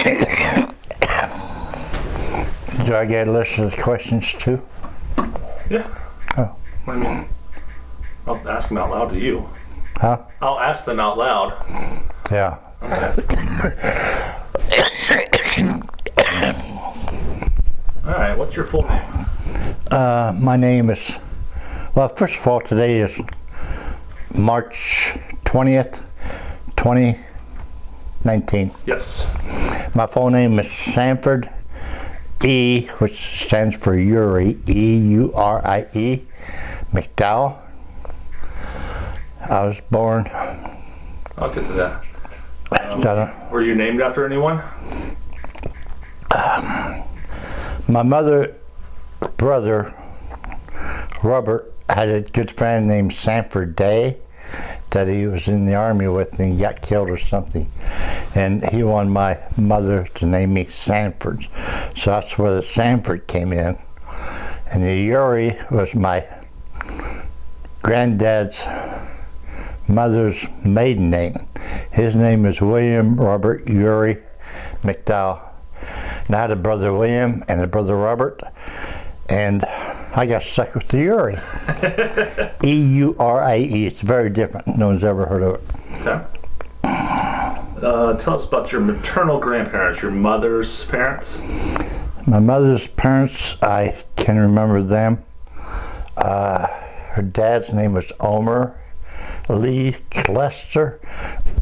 Do I get a list of the questions too? Yeah. Oh. What do you mean? I'll ask them out loud to you. Huh? I'll ask them out loud. Yeah. All right, what's your full name? My name is, well, first of all, today is March 20th, 2019. Yes. My full name is Sanford E, which stands for Uri, E-U-R-I-E, McDowell. I was born. I'll get to that. Were Were you named after anyone? my brother, Robert, had a good friend named Sanford Day that he was in the army with and he got killed or something. And he wanted my mother to name me Sanford. So that's where the Sanford came in. And the Uri was my granddad's mother's maiden name. His name is William Robert Uri McDowell. And I had a brother William and a brother Robert, and I got stuck with the Uri. E-U-R-I-E. It's very different. No one's ever heard of it. Okay. Tell us about your maternal grandparents, your mother's parents. My mother's parents, I can remember them. Her dad's name was Omer Lee Clester.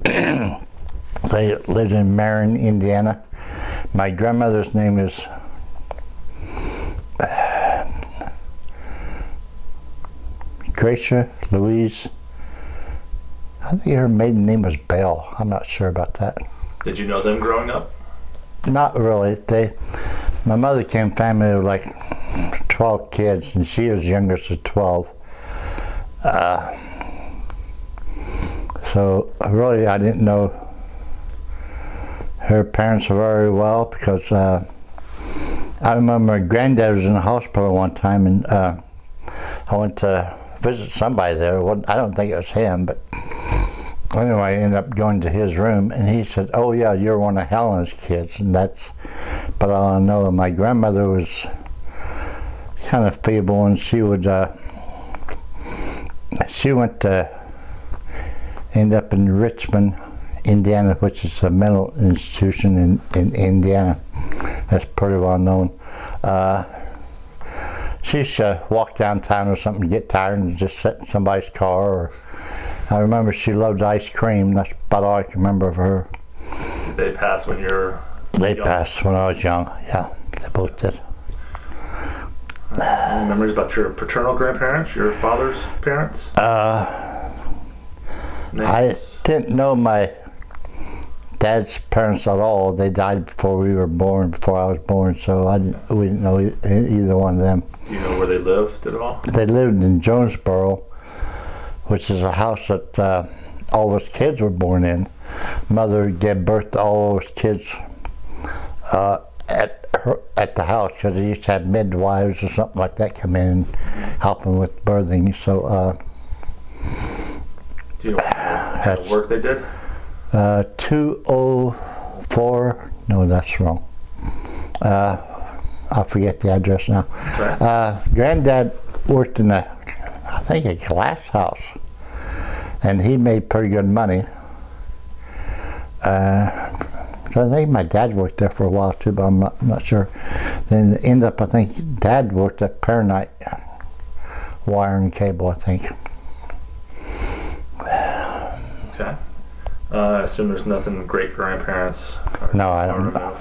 They lived in Marion, Indiana. My grandmother's name is Gracia Louise. I think her maiden name was Bell. I'm not sure about that. Did you know them growing up? Not really. My mother came from a family of like 12 kids, and she was youngest of 12. So really, I didn't know her parents very well because I remember my granddad was in the hospital one time, and I went to visit somebody there. I don't think it was him, but anyway, I ended up going to his room, and he said, "Oh yeah, you're one of Helen's kids," and that's. But all I know, my grandmother was kind of feeble, and she went to end up in Richmond, Indiana, which is a mental institution in Indiana. That's pretty well known. She used to walk downtown or something, get tired, and just sit in somebody's car. Or I remember she loved ice cream. That's about all I can remember of her. Did they pass when you were They young? passed when I was young. Yeah, they both did. Any memories about your paternal grandparents, your father's parents? I didn't know my dad's parents at all. They died before we were born, before I was born, so we didn't know either one of them. Do you know where they lived at all? They lived in Jonesboro, which is a house that all of us kids were born in. Mother gave birth to all of us kids at the house, because they used to have midwives or something like that come in and help them with birthing. So Do you know what kind of work they did? 204, no, that's wrong. I forget the address now. Okay. Granddad worked in I think a glass house, and he made pretty good money. So I think my dad worked there for a while too, but I'm not sure. Then end up, I think Dad worked at Paranite Wire and Cable, I think. Okay. I assume there's nothing great grandparents. No, I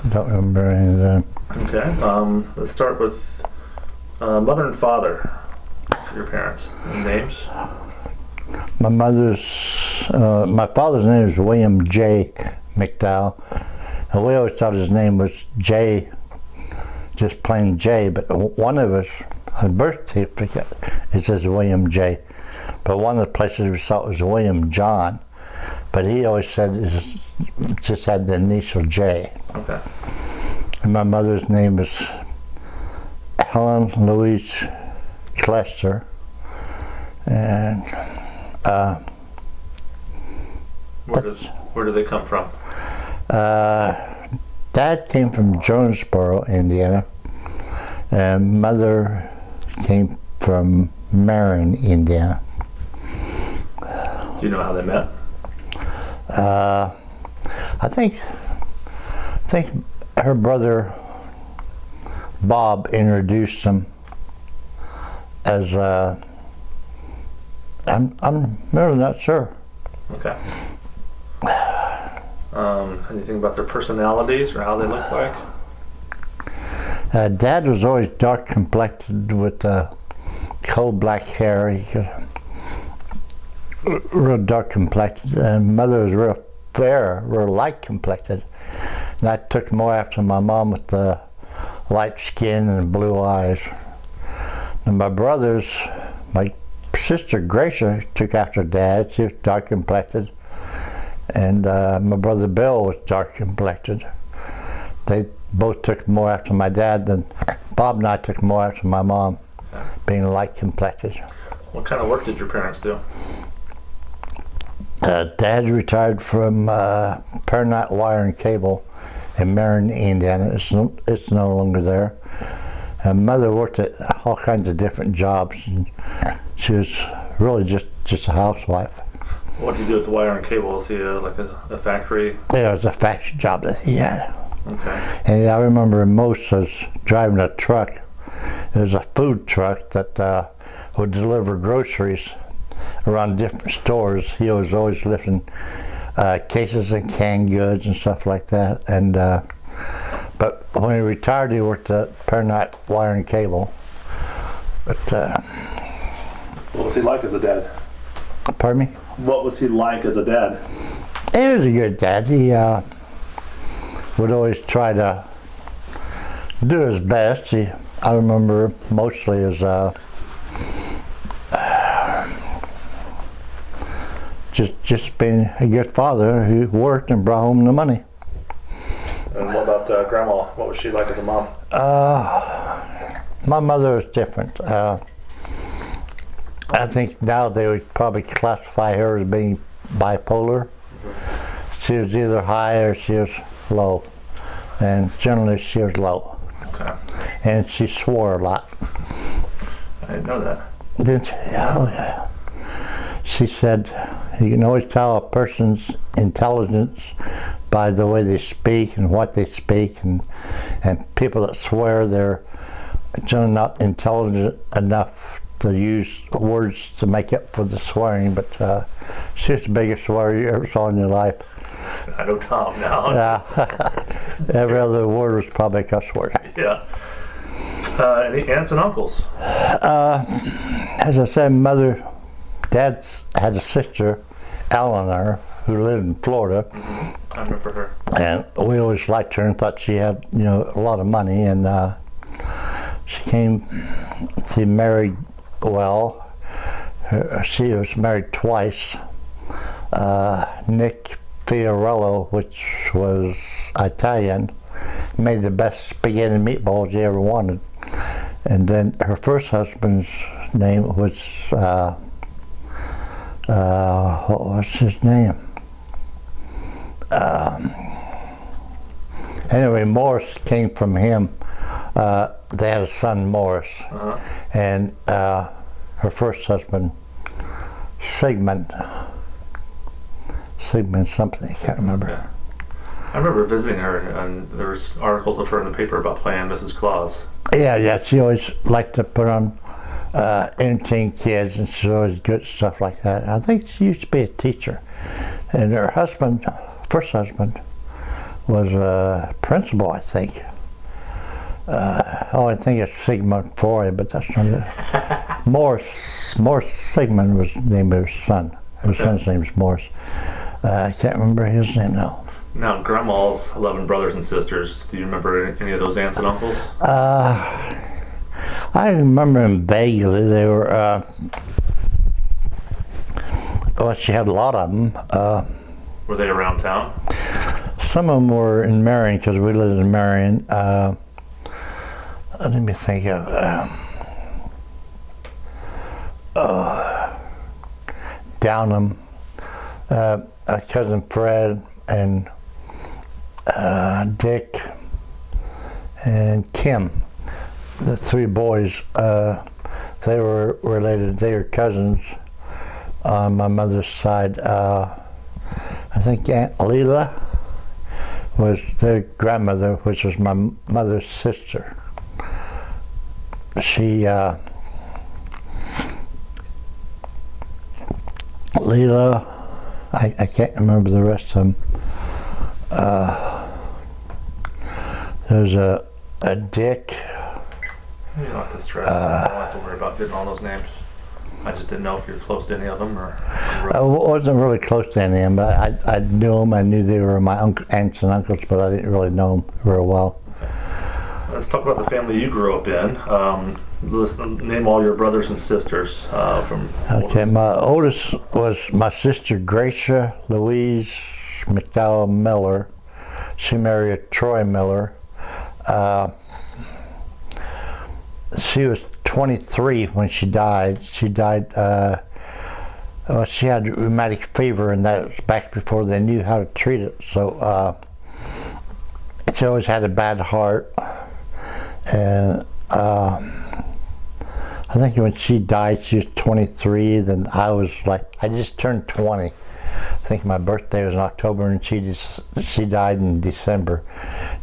don't remember any of them. Okay. Let's start with mother and father. Your parents and names. My father's name is William J. McDowell, and we always thought his name was J, just plain J. But one of us, on the birth certificate, it says William J. But one of the places we saw it was William John. But he always said it just had the initial J. Okay. And my mother's name is Helen Louise Clester. And where do they come from? Dad came from Jonesboro, Indiana, and Mother came from Marion, Indiana. Do you know how they met? I think her brother Bob introduced them as I'm really not sure. Okay. Anything about their personalities or how they look like? Dad was always dark complected with coal black hair. He could, real dark complected, and Mother was real fair, real light complected. And I took more after my mom with the light skin and blue eyes. And my brothers, my sister Gracia took after Dad. She was dark complected, and my brother Bill was dark complected. They both took more after my dad than Bob and I took more after my mom, being light complected. What kind of work did your parents do? Dad retired from Patriarch Wire and Cable in Marion, Indiana. It's no longer there. And Mother worked at all kinds of different jobs, and she was really just a housewife. What did you do with the wire and cable? Was he like a factory? Yeah, it was a factory job that he had. Okay. And I remember most was driving a truck. There was a food truck that would deliver groceries around different stores. He was always lifting cases and canned goods and stuff like that. And but when he retired, he worked at Patriarch Wire and Cable. But what was he like as a dad? Pardon me? What was he like as a dad? He was a good dad. He would always try to do his best. I remember mostly as just being a good father who worked and brought home the money. And what about Grandma? What was she like as a mom? My mother was different. I think now they would probably classify her as being bipolar. Mm-hmm. She was either high or she was low, and generally she was low. Okay. And she swore a lot. I didn't know that. Didn't she? Oh, yeah. She said, you can always tell a person's intelligence by the way they speak and what they speak, and people that swear, they're generally not intelligent enough to use words to make up for the swearing, but she was the biggest swearer you ever saw in your life. I know Tom now. Yeah. Every other word was probably a cuss word. Yeah. Any aunts and uncles? As I said, Dad had a sister, Eleanor, who lived in Florida. Mm-hmm. I remember her. And we always liked her and thought she had, a lot of money. And she married well. She was married twice. Nick Fiorello, which was Italian, made the best spaghetti and meatballs you ever wanted. And then her first husband's name was, what was his name? Anyway, Morris came from him. They had a son, Morris. Uh-huh. And her first husband, Sigmund something, I can't remember. Yeah. I remember visiting her, and there was articles of her in the paper about playing Mrs. Claus. Yeah, she always liked to put on entertain kids, and she was always good at stuff like that. I think she used to be a teacher. And her husband, first husband, was a principal, I think. I think it's Sigmund Freud, but that's not it. Morris Sigmund was the name of his son. His son's name is Morris. I can't remember his name now. Now, Grandma's 11 brothers and sisters. Do you remember any of those aunts and uncles? I remember them vaguely. They were, she had a lot of them. Were they around town? Some of them were in Marion, because we lived in Marion. Let me think of Downham, cousin Fred, and Dick, and Kim. The three boys, they were related. They were cousins on my mother's side. I think Aunt Leela was their grandmother, which was my mother's sister. She, Leela, I can't remember the rest of them. There's a Dick. You don't have to stress. I don't have to worry about getting all those names. I just didn't know if you're close to any of them or. I wasn't really close to any of them, but I knew them. I knew they were my aunts and uncles, but I didn't really know them very well. Let's talk about the family you grew up in. Let's name all your brothers and sisters from. Okay, my oldest was my sister Gracia Louise McDowell Miller. She married Troy Miller. She was 23 when she died. She died. She had rheumatic fever, and that was back before they knew how to treat it. So she always had a bad heart, and I think when she died, she was 23. Then I just turned 20. I think my birthday was in October, and she died in December,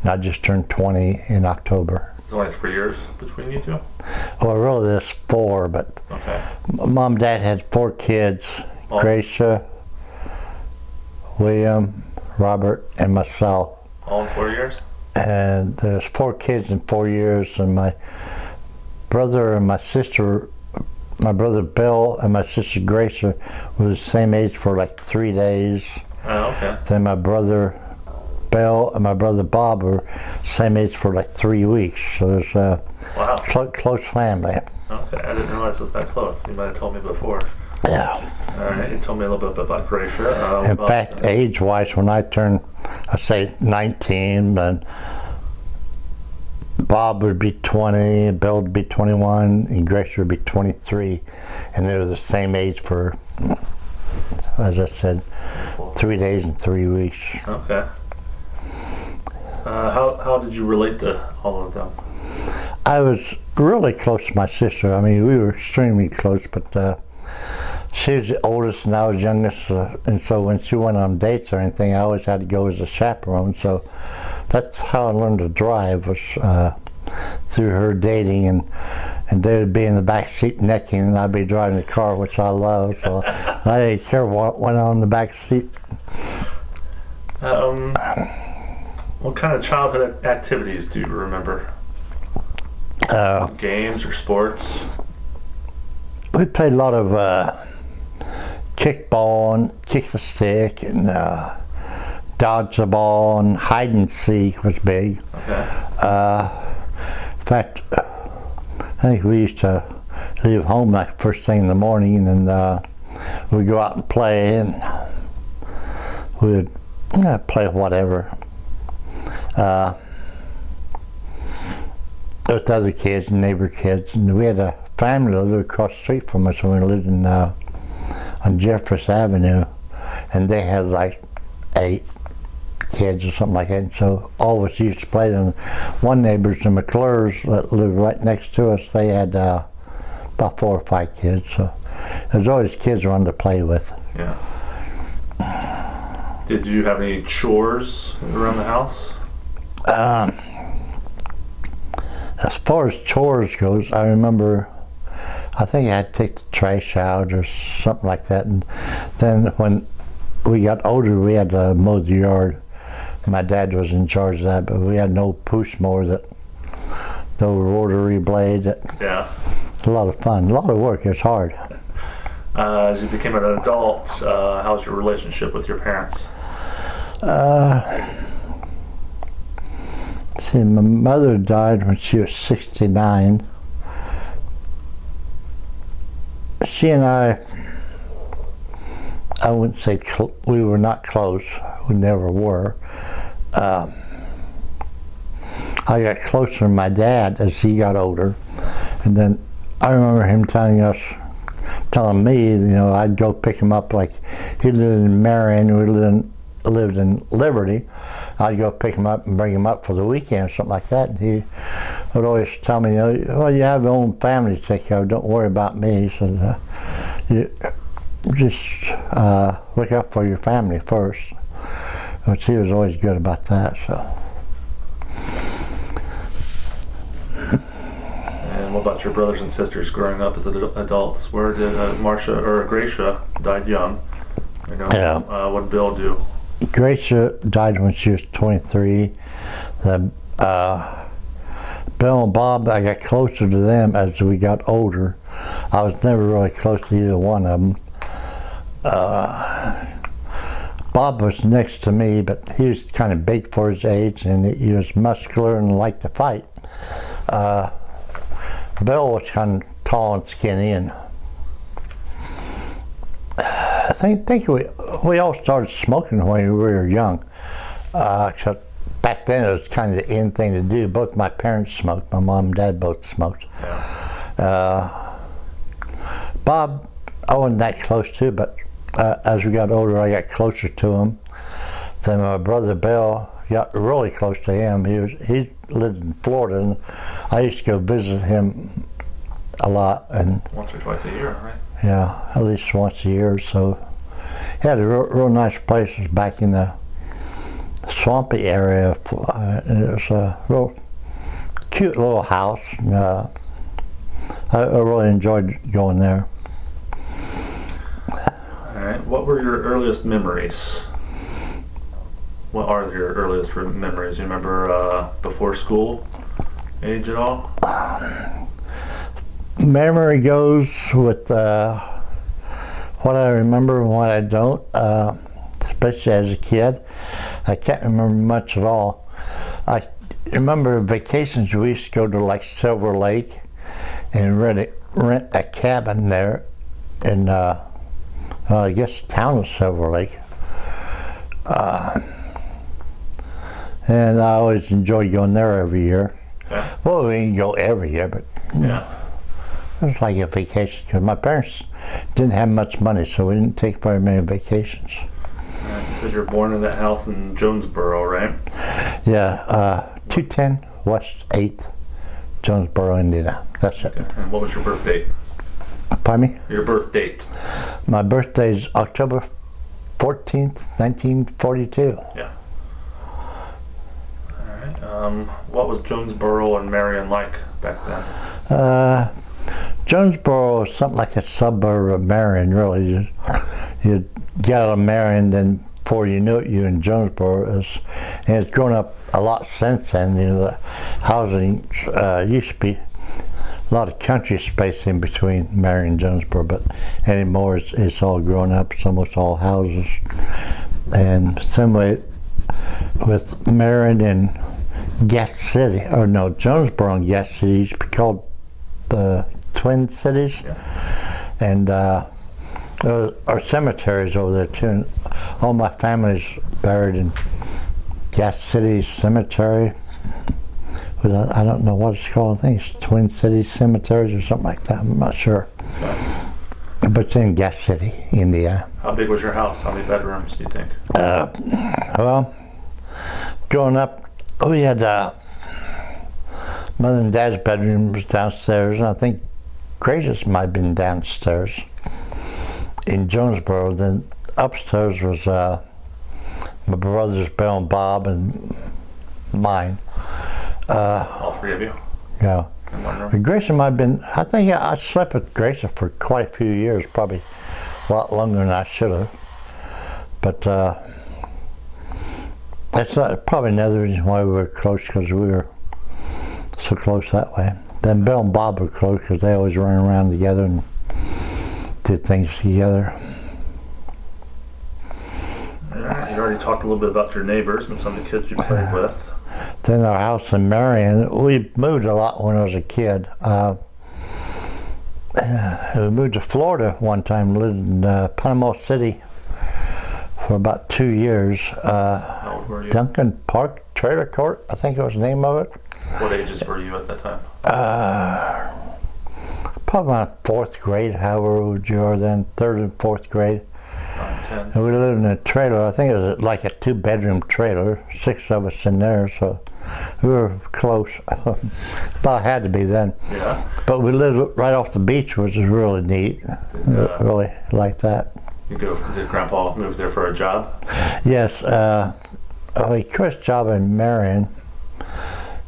and I just turned 20 in October. It's only 3 years between you two? Well, really there's 4, but okay. Mom and Dad had 4 kids, Gracia, William, Robert, and myself. All in 4 years? And there's 4 kids in 4 years, and my brother and my sister, my brother Bill and my sister Gracia were the same age for like 3 days. Oh, okay. Then my brother Bill and my brother Bob were same age for like 3 weeks. So it's a close family. Okay, I didn't realize it was that close. You might have told me before. Yeah. All right, you told me a little bit about Gracia. In fact, age-wise, when I turned, I say 19, and Bob would be 20, Bill would be 21, and Gracia would be 23, and they were the same age for, as I said, 3 days and 3 weeks. Okay. How did you relate to all of them? I was really close to my sister. I mean, we were extremely close, but she was the oldest and I was youngest, and so when she went on dates or anything, I always had to go as a chaperone. So that's how I learned to drive, was through her dating, and they would be in the back seat necking, and I'd be driving the car, which I love. So I didn't care what went on in the back seat. What kind of childhood activities do you remember? Games or sports? We played a lot of kickball and kick the stick, and dodge the ball, and hide and seek was big. Okay. In fact, I think we used to leave home like first thing in the morning, and we'd go out and play, and we would play whatever. With other kids and neighbor kids, and we had a family that lived across the street from us when we lived in on Jefferson Avenue, and they had like 8 kids or something like that, and so all of us used to play them. One neighbor's the McClures that lived right next to us, they had about 4 or 5 kids, so there's always kids around to play with. Yeah. Did you have any chores around the house? As far as chores goes, I remember, I think I had to take the trash out or something like that, and then when we got older, we had to mow the yard. My dad was in charge of that, but we had no push mower, the rotary blade. Yeah. A lot of fun, a lot of work. It's hard. As you became an adult, how was your relationship with your parents? See, my mother died when she was 69. She and I wouldn't say we were not close. We never were. I got closer to my dad as he got older, and then I remember him telling me, I'd go pick him up. Like, he lived in Marion, we lived in Liberty, I'd go pick him up and bring him up for the weekend or something like that. And he would always tell me, well, you have your own family to take care of. Don't worry about me. He said, you just look out for your family first. Which he was always good about that. So. And what about your brothers and sisters growing up as adults? Where did Marcia or Gracia died young? You know, Yeah. What did Bill do? Gracia died when she was 23. Bill and Bob, I got closer to them as we got older. I was never really close to either one of them. Bob was next to me, but he was kind of big for his age, and he was muscular and liked to fight. Bill was kind of tall and skinny, and I think we all started smoking when we were young. Except back then it was kind of the in thing to do. Both my parents smoked. My mom and dad both smoked. Bob, I wasn't that close to, but as we got older, I got closer to him. Then my brother Bill got really close to him. He lived in Florida, and I used to go visit him a lot. And once or twice a year, right? Yeah, at least once a year or so. He had a real nice place back in the swampy area. It was a real cute little house. And, I really enjoyed going there. All right. What were your earliest memories? What are your earliest memories? You remember before school age at all? Memory goes with what I remember and what I don't, especially as a kid. I can't remember much at all. I remember vacations we used to go to like Silver Lake and rent a cabin there in, I guess, the town of Silver Lake. And I always enjoyed going there every year. Yeah. Well, we didn't go every year, but Yeah. it was like a vacation because my parents didn't have much money, so we didn't take very many vacations. You said you're born in that house in Jonesboro, right? Yeah, 210 West 8th, Jonesboro, Indiana. That's it. Okay. And what was your birth date? Pardon me? Your birth date? My birthday is October 14th, 1942. Yeah. All right. What was Jonesboro and Marion like back then? Jonesboro was something like a suburb of Marion, really. You'd get out of Marion, then before you knew it, you in Jonesboro. And it's grown up a lot since then. You know, the housing used to be a lot of country space in between Marion and Jonesboro, but anymore it's all grown up. It's almost all houses. And similarly with Marion and Gas City, or no, Jonesboro and Gas City used to be called the Twin Cities. Yeah. And our cemeteries over there too. And all my family's buried in Gas City Cemetery. I don't know what it's called. I think it's Twin Cities Cemeteries or something like that. I'm not sure. But it's in Gas City, Indiana. How big was your house? How many bedrooms do you think? Well, growing up, we had Mother and Dad's bedroom was downstairs, and I think Gracious might have been downstairs in Jonesboro. Then upstairs was my brothers Bill and Bob and mine. All three of you? Yeah. In one room? Gracia might have been, I think I slept with Gracia for quite a few years, probably a lot longer than I should have. But that's probably another reason why we were close, because we were so close that way. Then Bill and Bob were close because they always ran around together and did things together. Yeah, you already talked a little bit about your neighbors and some of the kids you played with. Then our house in Marion, we moved a lot when I was a kid. We moved to Florida one time, lived in Panama City for about 2 years. How old were you? Duncan Park Trailer Court, I think it was the name of it. What ages were you at that time? Probably around 4th grade, however old you are then, 3rd and 4th grade. 10. And we lived in a trailer. I think it was like a 2-bedroom trailer, 6 of us in there, so we were close. About had to be then. Yeah. But we lived right off the beach, which was really neat. Really liked that. Did Grandpa move there for a job? Yes. He quit his job in Marion.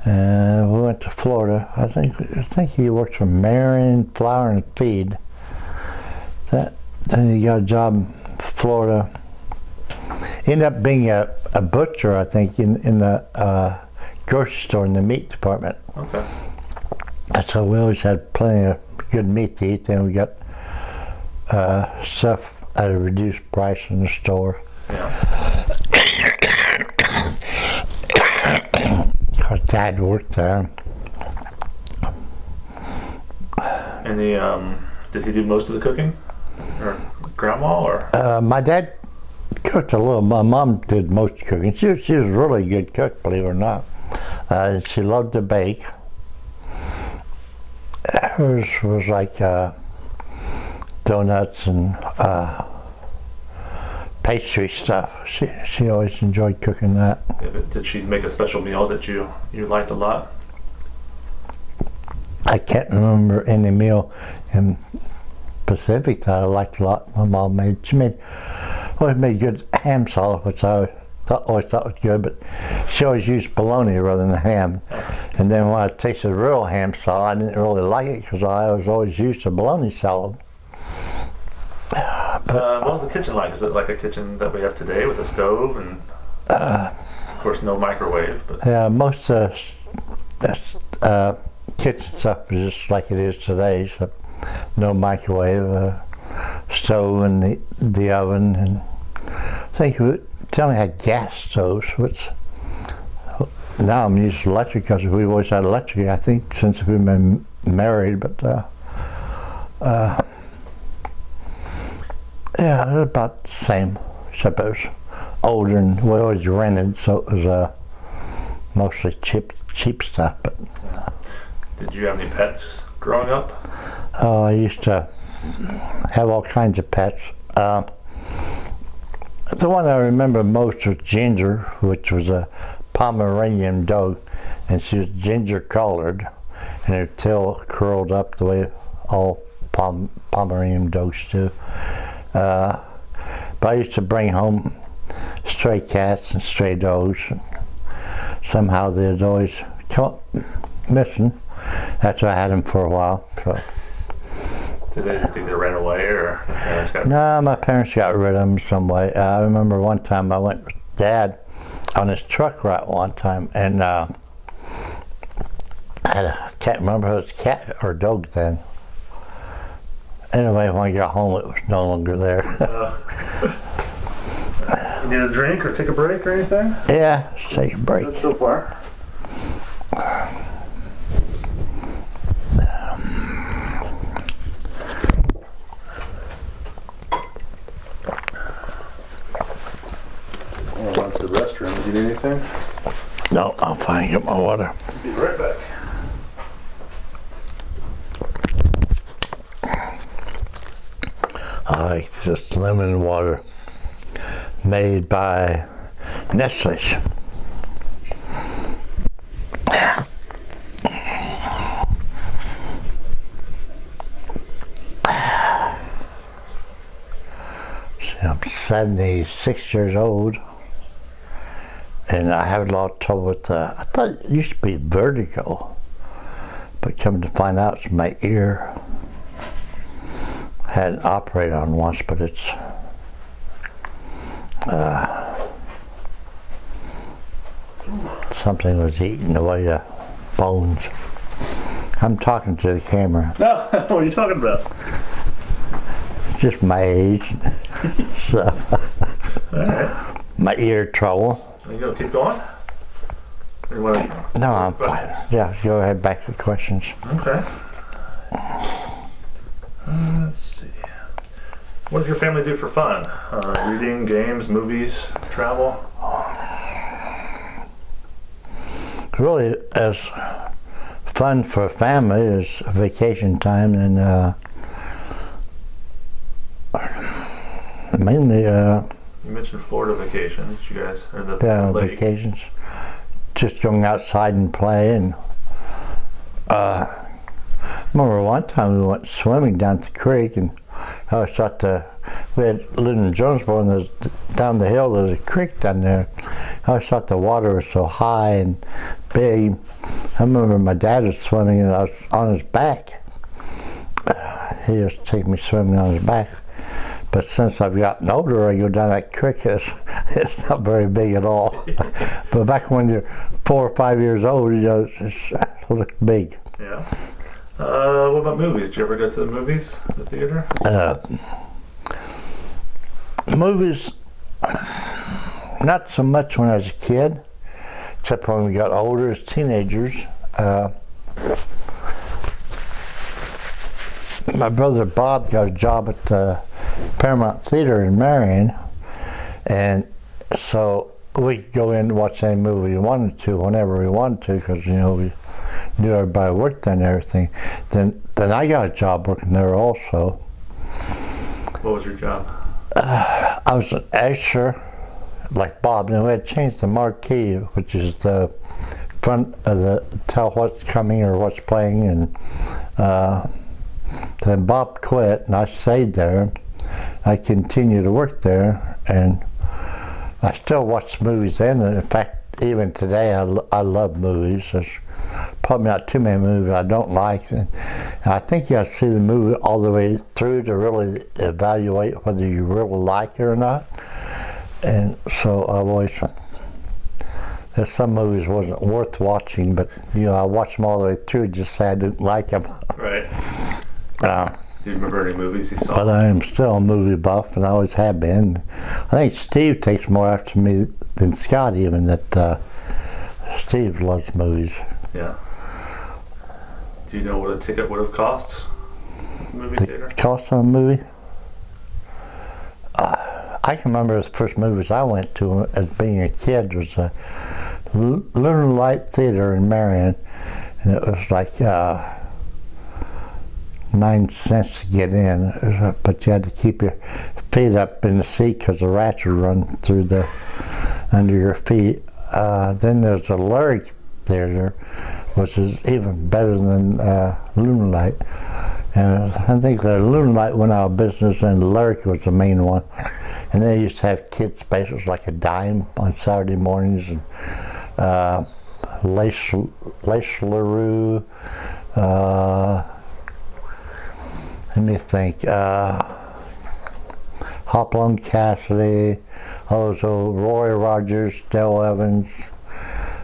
We went to Florida. I think he worked for Marion Flour and Feed. Then he got a job in Florida. Ended up being a butcher, I think, in the grocery store in the meat department. Okay. So we always had plenty of good meat to eat. Then we got stuff at a reduced price in the store. Yeah. Our dad worked there. And did he do most of the cooking? Or Grandma, or? My dad cooked a little. My mom did most cooking. She was a really good cook, believe it or not. She loved to bake. Hers was like donuts and pastry stuff. She always enjoyed cooking that. Yeah, but did she make a special meal that you liked a lot? I can't remember any meal in Pacific that I liked a lot. My mom made. She always made good ham salad, which I always thought was good. But she always used bologna rather than ham. And then when I tasted real ham salad, I didn't really like it because I was always used to bologna salad. What was the kitchen like? Is it like a kitchen that we have today with a stove and, of course, no microwave? But yeah, most kitchen stuff is just like it is today. So no microwave, stove, and the oven, and I think we only had gas stoves, which now I'm used to electric because we've always had electric. I think since we've been married, but. Yeah, it was about the same, except it was older and we always rented, so it was mostly cheap stuff. But did you have any pets growing up? I used to have all kinds of pets. The one I remember most was Ginger, which was a Pomeranian dog, and she was ginger colored, and her tail curled up the way all Pomeranian dogs do. But I used to bring home stray cats and stray dogs, and somehow they'd always come up missing after I had them for a while. So. Did they think they ran away, or your parents got? No, my parents got rid of them some way. I remember one time I went with Dad on his truck route one time, and I can't remember if it was a cat or a dog then. Anyway, when I got home, it was no longer there. You need a drink or take a break or anything? Yeah, take a break. Good so far. I'll run to the restroom. Do you need anything? No, I'll fine. Get my water. Be right back. I like just lemon water made by Nestle. See, I'm 76 years old, and I have a lot of trouble with I thought it used to be vertigo, but come to find out it's my ear. Had it operated on once, but it's something was eating away the bones. I'm talking to the camera. No, what are you talking about? Just my age stuff. All right. My ear trouble. There you go. Keep going. Or you wanna- No, I'm fine. Yeah, go ahead, back to the questions. Okay. Let's see. What does your family do for fun? Reading, games, movies, travel? Really, as fun for a family is vacation time, and mainly, You mentioned Florida vacations. Did you guys, or the lake? vacations. Just going outside and play. And remember one time we went swimming down the creek, and I always thought we had lived in Jonesboro, and down the hill there's a creek down there. I always thought the water was so high and big. I remember my dad was swimming, and I was on his back. He used to take me swimming on his back. But since I've gotten older, I go down that creek, it's not very big at all. But back when you're 4 or 5 years old, it looked big. Yeah. What about movies? Did you ever go to the movies, the theater? Movies, not so much when I was a kid, except when we got older as teenagers. My brother Bob got a job at the Paramount Theater in Marion, and so we could go in and watch any movie we wanted to, whenever we wanted to, because we knew everybody worked there and everything. Then I got a job working there also. What was your job? I was an usher, like Bob. Then we had changed the marquee, which is the front of the tell what's coming or what's playing, and then Bob quit, and I stayed there. I continued to work there, and I still watch movies then. And in fact, even today, I love movies. There's probably not too many movies I don't like. And I think you have to see the movie all the way through to really evaluate whether you really like it or not. And so I've always, there's some movies wasn't worth watching, but I watched them all the way through, just say I didn't like them. Right. Do you remember any movies you saw? But I am still a movie buff, and I always have been. I think Steve takes more after me than Scott, even, that Steve loves movies. Yeah. Do you know what a ticket would have cost at the movie theater? The cost of a movie? I can remember the first movies I went to as being a kid was a Lunar Light Theater in Marion, and it was like 9 cents to get in, but you had to keep your feet up in the seat because the rats would run through under your feet. Then there's a Lyric Theater, which is even better than Lunar Light. And I think the Lunar Light went out of business, and the Lyric was the main one. And they used to have kids specials like a dime on Saturday mornings, and Lace LaRue. Let me think. Hopalong Cassidy, all those old Roy Rogers, Dale Evans,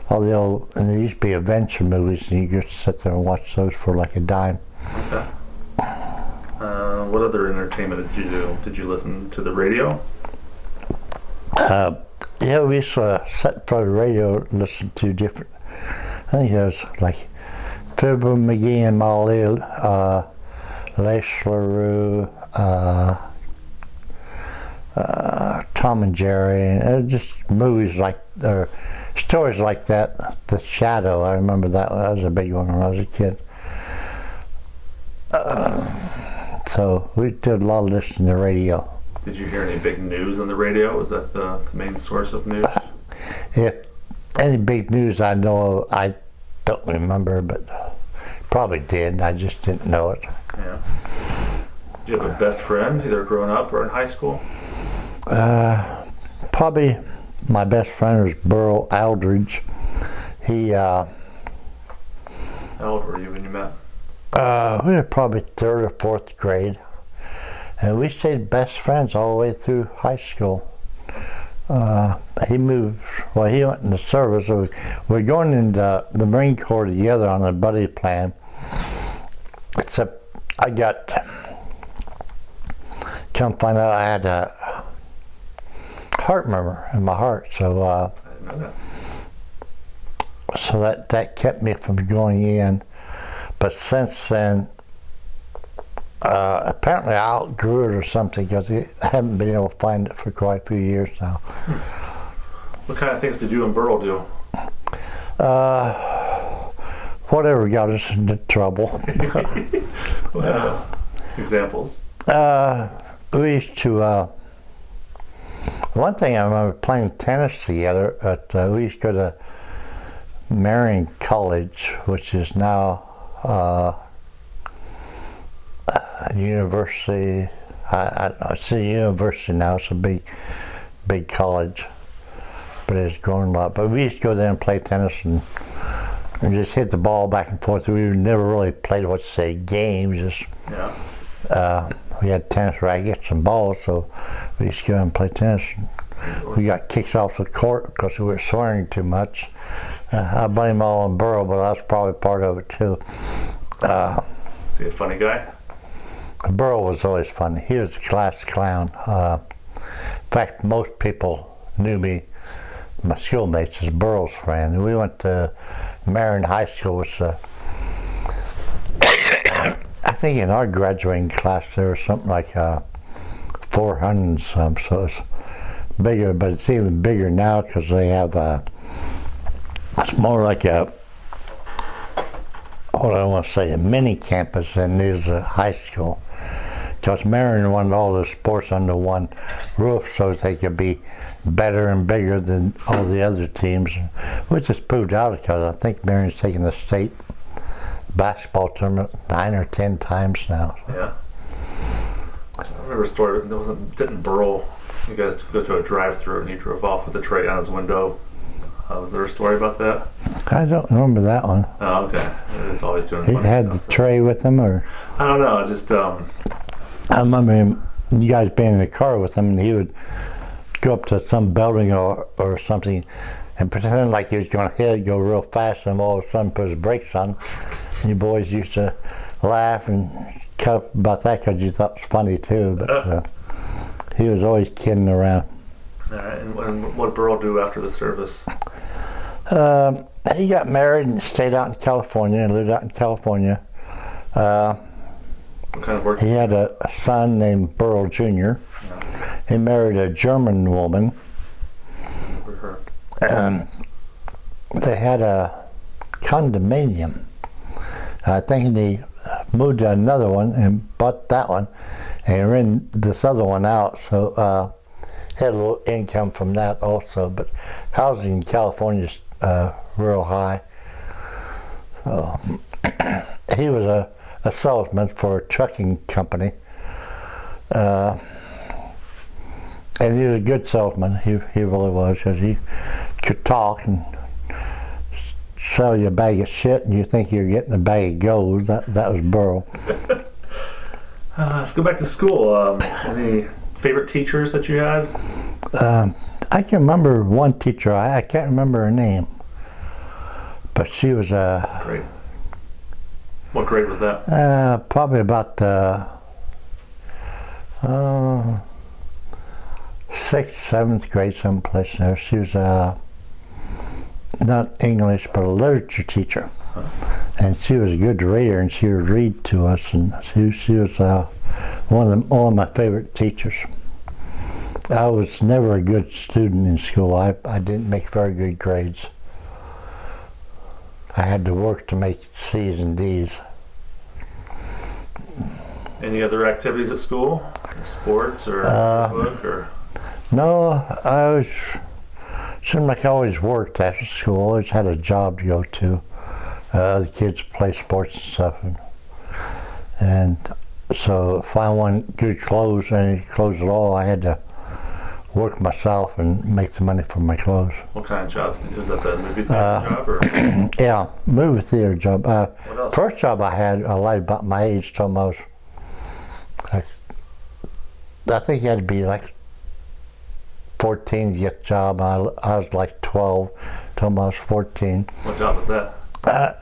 all the old, and there used to be adventure movies, and you could sit there and watch those for like a dime. Okay. What other entertainment did you do? Did you listen to the radio? Yeah, we used to sit in front of the radio and listen to different, I think it was like Fibber McGee and Molly, Lace LaRue, Tom and Jerry, and just movies like, or stories like that. The Shadow, I remember that one. That was a big one when I was a kid. So we did a lot of listening to radio. Did you hear any big news on the radio? Was that the main source of news? If any big news I know of, I don't remember, but probably did. I just didn't know it. Yeah. Did you have a best friend, either growing up or in high school? Probably my best friend was Burl Aldridge. He. How old were you when you met? We were probably 3rd or 4th grade, and we stayed best friends all the way through high school. He moved. Well, he went in the service. So we're going into the Marine Corps together on a buddy plan. Except I got, come find out I had a heart murmur in my heart, so I didn't know that. so that kept me from going in. But since then, apparently I outgrew it or something, because I haven't been able to find it for quite a few years now. What kind of things did you and Burl do? Whatever got us into trouble. Examples? We used to One thing I remember playing tennis together we used to go to Marion College, which is now university. I don't know, it's a university now. It's a big college, but it's grown a lot. But we used to go there and play tennis and just hit the ball back and forth. We never really played games. Just we had tennis rackets and balls, so we used to go and play tennis. We got kicked off the court because we were swearing too much. I blame all on Burrow, but I was probably part of it too. Is he a funny guy? Burrow was always funny. He was a class clown. In fact, most people knew me, my schoolmates, as Burrow's friend. We went to Marion High School, which I think in our graduating class there was something like 400 and some, so it's bigger, but it's even bigger now because they have it's more like a mini campus than it is a high school. Because Marion wanted all the sports under one roof so they could be better and bigger than all the other teams, which has proved out because I think Marion's taken the state basketball tournament 9 or 10 times now. Yeah. I remember a story. Didn't Burrow, you guys go to a drive-thru and he drove off with a tray on his window? Was there a story about that? I don't remember that one. Oh, okay. It's always doing. He had the tray with him, or I don't know. Just I remember him. You guys being in the car with him, and he would go up to some building or something, and pretend like he was going to go real fast, and all of a sudden put his brakes on. And you boys used to laugh and cut up about that because you thought it was funny too. But he was always kidding around. All right. And what did Burrow do after the service? He got married and stayed out in California and lived out in California. What kind of work? He had a son named Burrow Jr. Yeah. He married a German woman. They had a condominium. I think they moved to another one and bought that one and rented this other one out. So had a little income from that also. But housing in California is real high. So he was a salesman for a trucking company. And he was a good salesman. He really was, because he could talk and sell you a bag of shit, and you think you're getting a bag of gold. That was Burrow. Let's go back to school. Any favorite teachers that you had? I can remember one teacher. I can't remember her name, but she was Great. What grade was that? Probably about 6th, 7th grade, someplace there. She was not English, but a literature teacher. Huh. And she was a good reader, and she would read to us, and she was one of my favorite teachers. I was never a good student in school. I didn't make very good grades. I had to work to make C's and D's. Any other activities at school? Sports or book or? No, seemed like I always worked after school. Always had a job to go to. The kids play sports and stuff, and so if I wanted good clothes, any clothes at all, I had to work myself and make the money for my clothes. What kind of jobs did you? Was that the movie theater job or? Yeah, movie theater job. First job I had, I lied about my age, told them I was I think you had to be like 14 to get the job. I was like 12, told them I was 14. What job was that?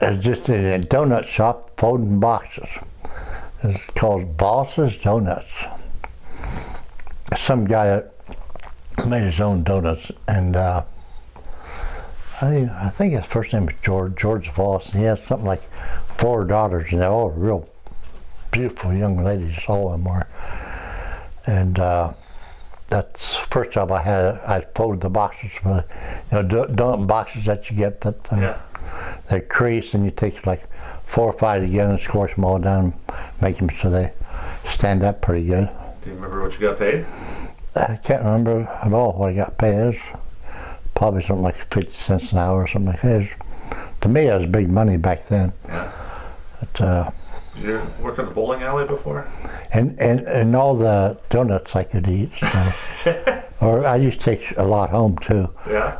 It was just in a donut shop folding boxes. It's called Boss's Donuts. Some guy made his own donuts, and I think his first name was George Voss, and he had something like 4 daughters, and they're all real beautiful young ladies, all of them were. And that's the first job I had. I folded the boxes, with, donut boxes that you get that they crease, and you take like 4 or 5 together and squash them all down, make them so they stand up pretty good. Do you remember what you got paid? I can't remember at all what I got paid. It was probably something like 50 cents an hour or something like that. To me, it was big money back then. Yeah. But, Did you work at the bowling alley before? and all the donuts I could eat. So. Or I used to take a lot home too. Yeah.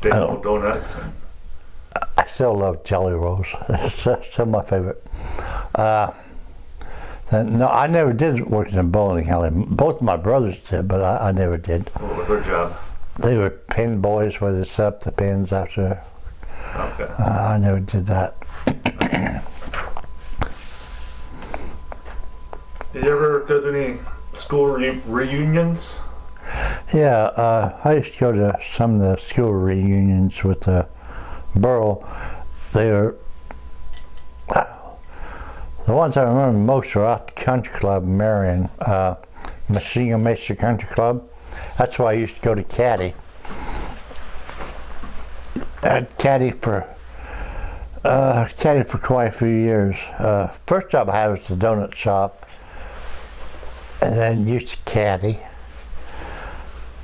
Big old donuts. I still love Jelly Rolls. It's still my favorite. And no, I never did work in a bowling alley. Both of my brothers did, but I never did. What was their job? They were pin boys where they set up the pins after. Okay. I never did that. Did you ever go to any school reunions? Yeah, I used to go to some of the school reunions with the borough. They were, the ones I remember most were at the country club in Marion, Machine Mesa Country Club. That's why I used to go to caddy. I had caddy for quite a few years. First job I had was the donut shop, and then used to caddy.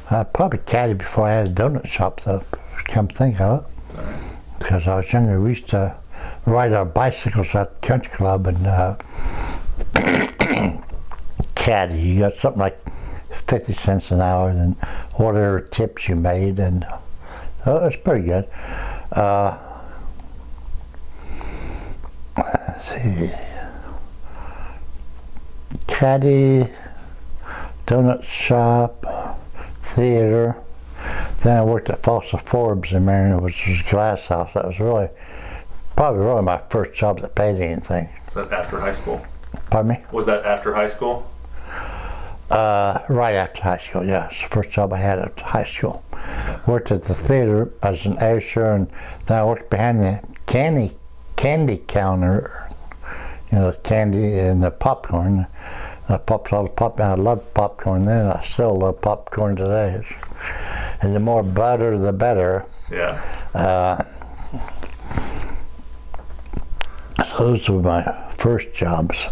Probably caddy before I had a donut shop, though, come think of it. All right. Because I was younger, we used to ride our bicycles at the country club and caddy. You got something like 50 cents an hour and whatever tips you made, and it was pretty good. Let's see. Caddy, donut shop, theater. Then I worked at Foster Forbes in Marion, which was a glass house. That was probably my first job that paid anything. Was that after high school? Pardon me? Was that after high school? Right after high school, yeah. It's the first job I had after high school. Worked at the theater as an usher, and then I worked behind the candy counter, you know, the candy and the popcorn. I popped all the popcorn. I loved popcorn then. I still love popcorn today. And the more butter, the better. Yeah. So those were my first jobs.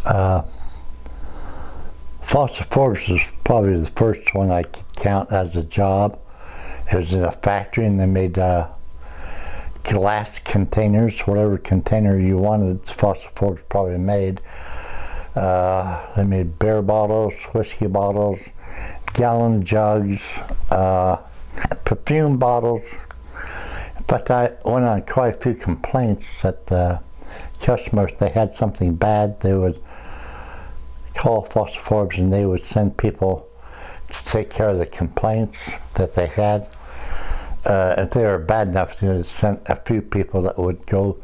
Foster Forbes was probably the first one I could count as a job. It was in a factory, and they made glass containers, whatever container you wanted. Foster Forbes probably made. They made beer bottles, whiskey bottles, gallon jugs, perfume bottles. In fact, I went on quite a few complaints that customers, they had something bad, they would call Foster Forbes and they would send people to take care of the complaints that they had. If they were bad enough, they would send a few people that would go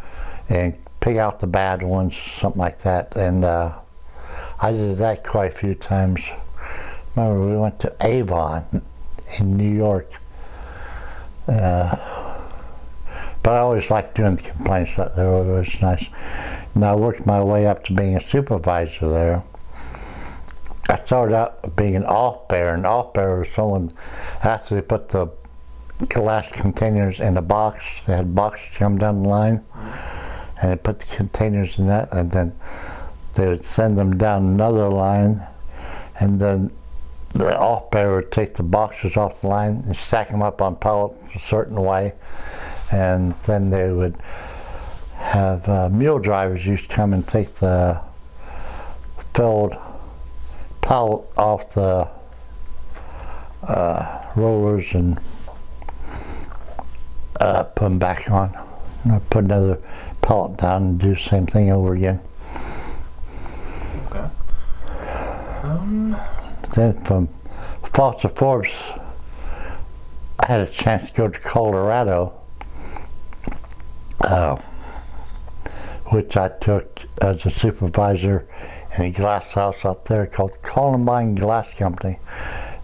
and pick out the bad ones, something like that. And I did that quite a few times. Remember, we went to Avon in New York. But I always liked doing the complaints. That they were always nice. And I worked my way up to being a supervisor there. I started out being an off-bearer. An off-bearer was someone, after they put the glass containers in a box, they had boxes come down the line, and they put the containers in that, and then they would send them down another line, and then the off-bearer would take the boxes off the line and stack them up on pallets a certain way, and then they would have mule drivers used to come and take the filled pallet off the rollers and put them back on. And put another pallet down and do the same thing over again. Okay. Then from Foster Forbes, I had a chance to go to Colorado, which I took as a supervisor in a glass house out there called Columbine Glass Company.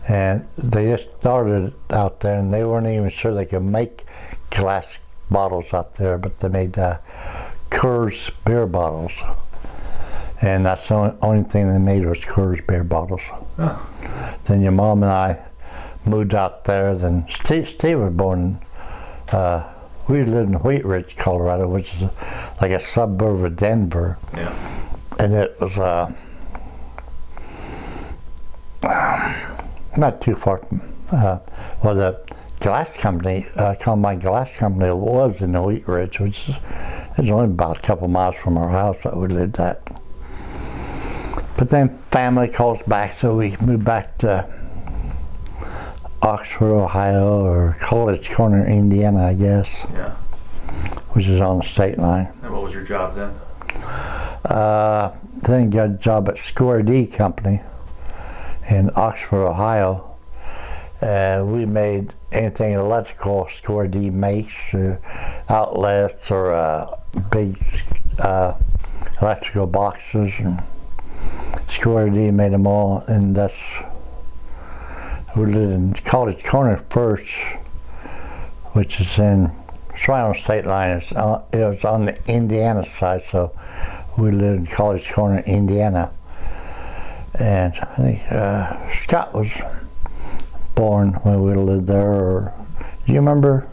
And they just started out there, and they weren't even sure they could make glass bottles out there, but they made Coors beer bottles. And that's the only thing they made was Coors beer bottles. Oh. Then your mom and I moved out there. Then Steve was born, we lived in Wheat Ridge, Colorado, which is like a suburb of Denver. Yeah. And it was not too far from, well, the glass company, my glass company was in the Wheat Ridge, which is only about a couple miles from our house that we lived at. But then family calls back, so we moved back to Oxford, Ohio, or College Corner, Indiana, I guess. Yeah. Which is on the state line. And what was your job then? Then got a job at Score D Company in Oxford, Ohio. We made anything electrical Score D makes, outlets or big electrical boxes, and Score D made them all, and we lived in College Corner first, which is it's right on the state line. It was on the Indiana side, so we lived in College Corner, Indiana. And I think Scott was born when we lived there. Or do you remember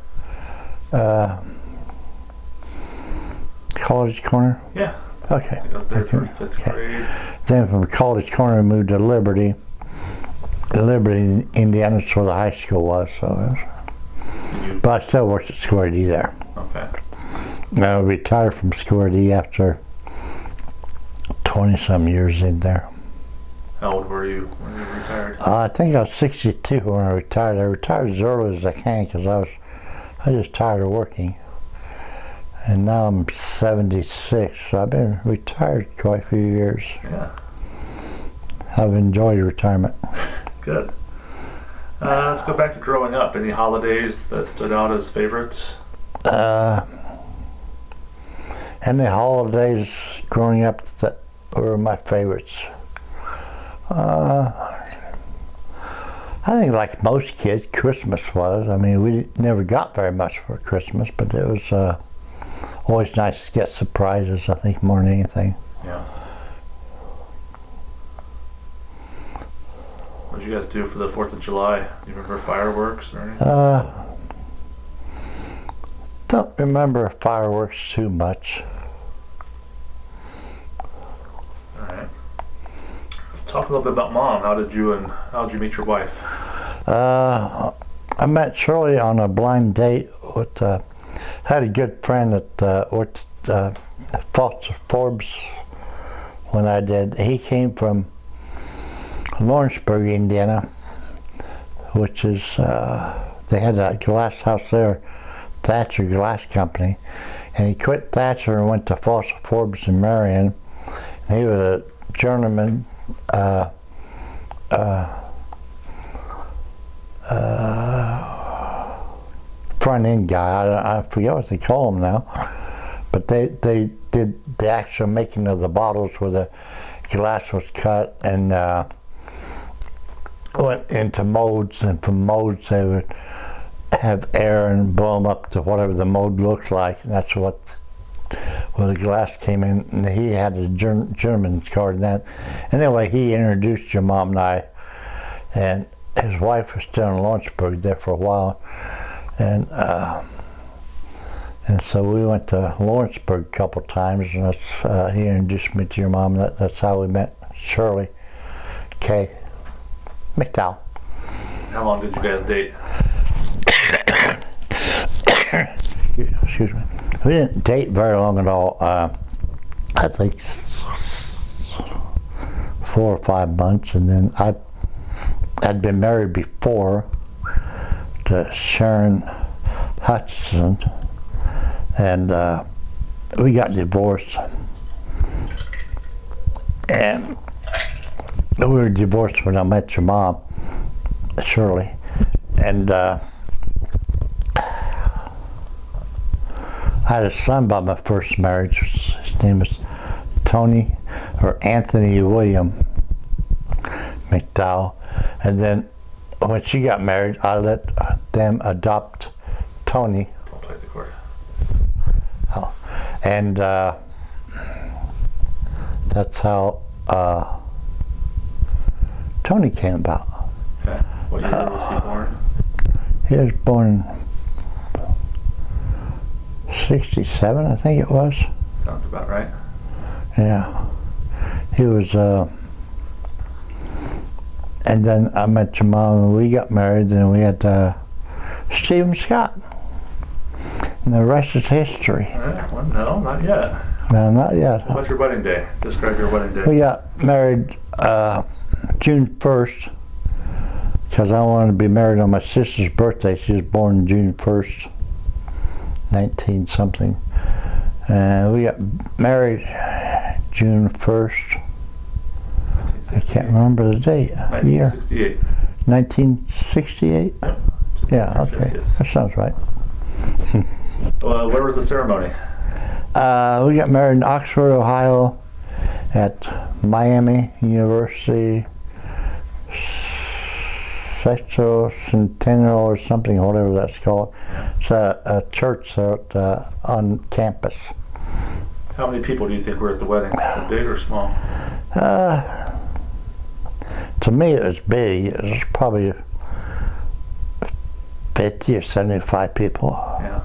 College Corner? Yeah. Okay. I think I was there for 5th grade. Then from College Corner, we moved to Liberty. Liberty, Indiana, is where the high school was. So, but I still worked at Score D there. Okay. I retired from Score D after 20-some years in there. How old were you when you retired? I think I was 62 when I retired. I retired as early as I can because I was just tired of working. And now I'm 76, so I've been retired quite a few years. Yeah. I've enjoyed retirement. Good. Let's go back to growing up. Any holidays that stood out as favorites? Any holidays growing up that were my favorites? I think like most kids, Christmas was. I mean, we never got very much for Christmas, but it was always nice to get surprises, I think, more than anything. Yeah. What did you guys do for the 4th of July? Do you remember fireworks or anything? Don't remember fireworks too much. All right. Let's talk a little bit about Mom. How did you meet your wife? I met Shirley on a blind date with. Had a good friend that worked Foster Forbes when I did. He came from Lawrenceburg, Indiana, which is they had a glass house there, Thatcher Glass Company, and he quit Thatcher and went to Foster Forbes in Marion. And he was a journeyman front end guy. I forget what they call them now, but they did the actual making of the bottles where the glass was cut and went into molds, and from molds they would have air and blow them up to whatever the mold looked like, and that's where the glass came in. And he had a German card in that. Anyway, he introduced your mom and I, and his wife was still in Lawrenceburg there for a while, and so we went to Lawrenceburg a couple times, and he introduced me to your mom. That's how we met Shirley K. McDowell. How long did you guys date? Excuse me. We didn't date very long at all. I think 4 or 5 months, and then I'd been married before to Sharon Hutchison, and we got divorced. And we were divorced when I met your mom, Shirley, and I had a son by my first marriage. His name was Tony, or Anthony William McDowell. And then when she got married, I let them adopt Tony. Don't play the chord. Oh, and that's how Tony came about. Okay. What year was he born? He was born 67, I think it was. Sounds about right. Yeah. He was And then I met your mom and we got married, and we had Stephen Scott. And the rest is history. Well, no, not yet. No, not yet. What's your wedding day? Describe your wedding day. We got married June 1st because I wanted to be married on my sister's birthday. She was born June 1st, 19 something. And we got married June 1st. I can't remember the date. 1968. 1968? Yep. Yeah, okay. 50th. That sounds right. Where was the ceremony? We got married in Oxford, Ohio at Miami University Sextocentennial or something, whatever that's called. It's a church out on campus. How many people do you think were at the wedding? Was it big or small? To me, it was big. It was probably 50 or 75 people. Yeah.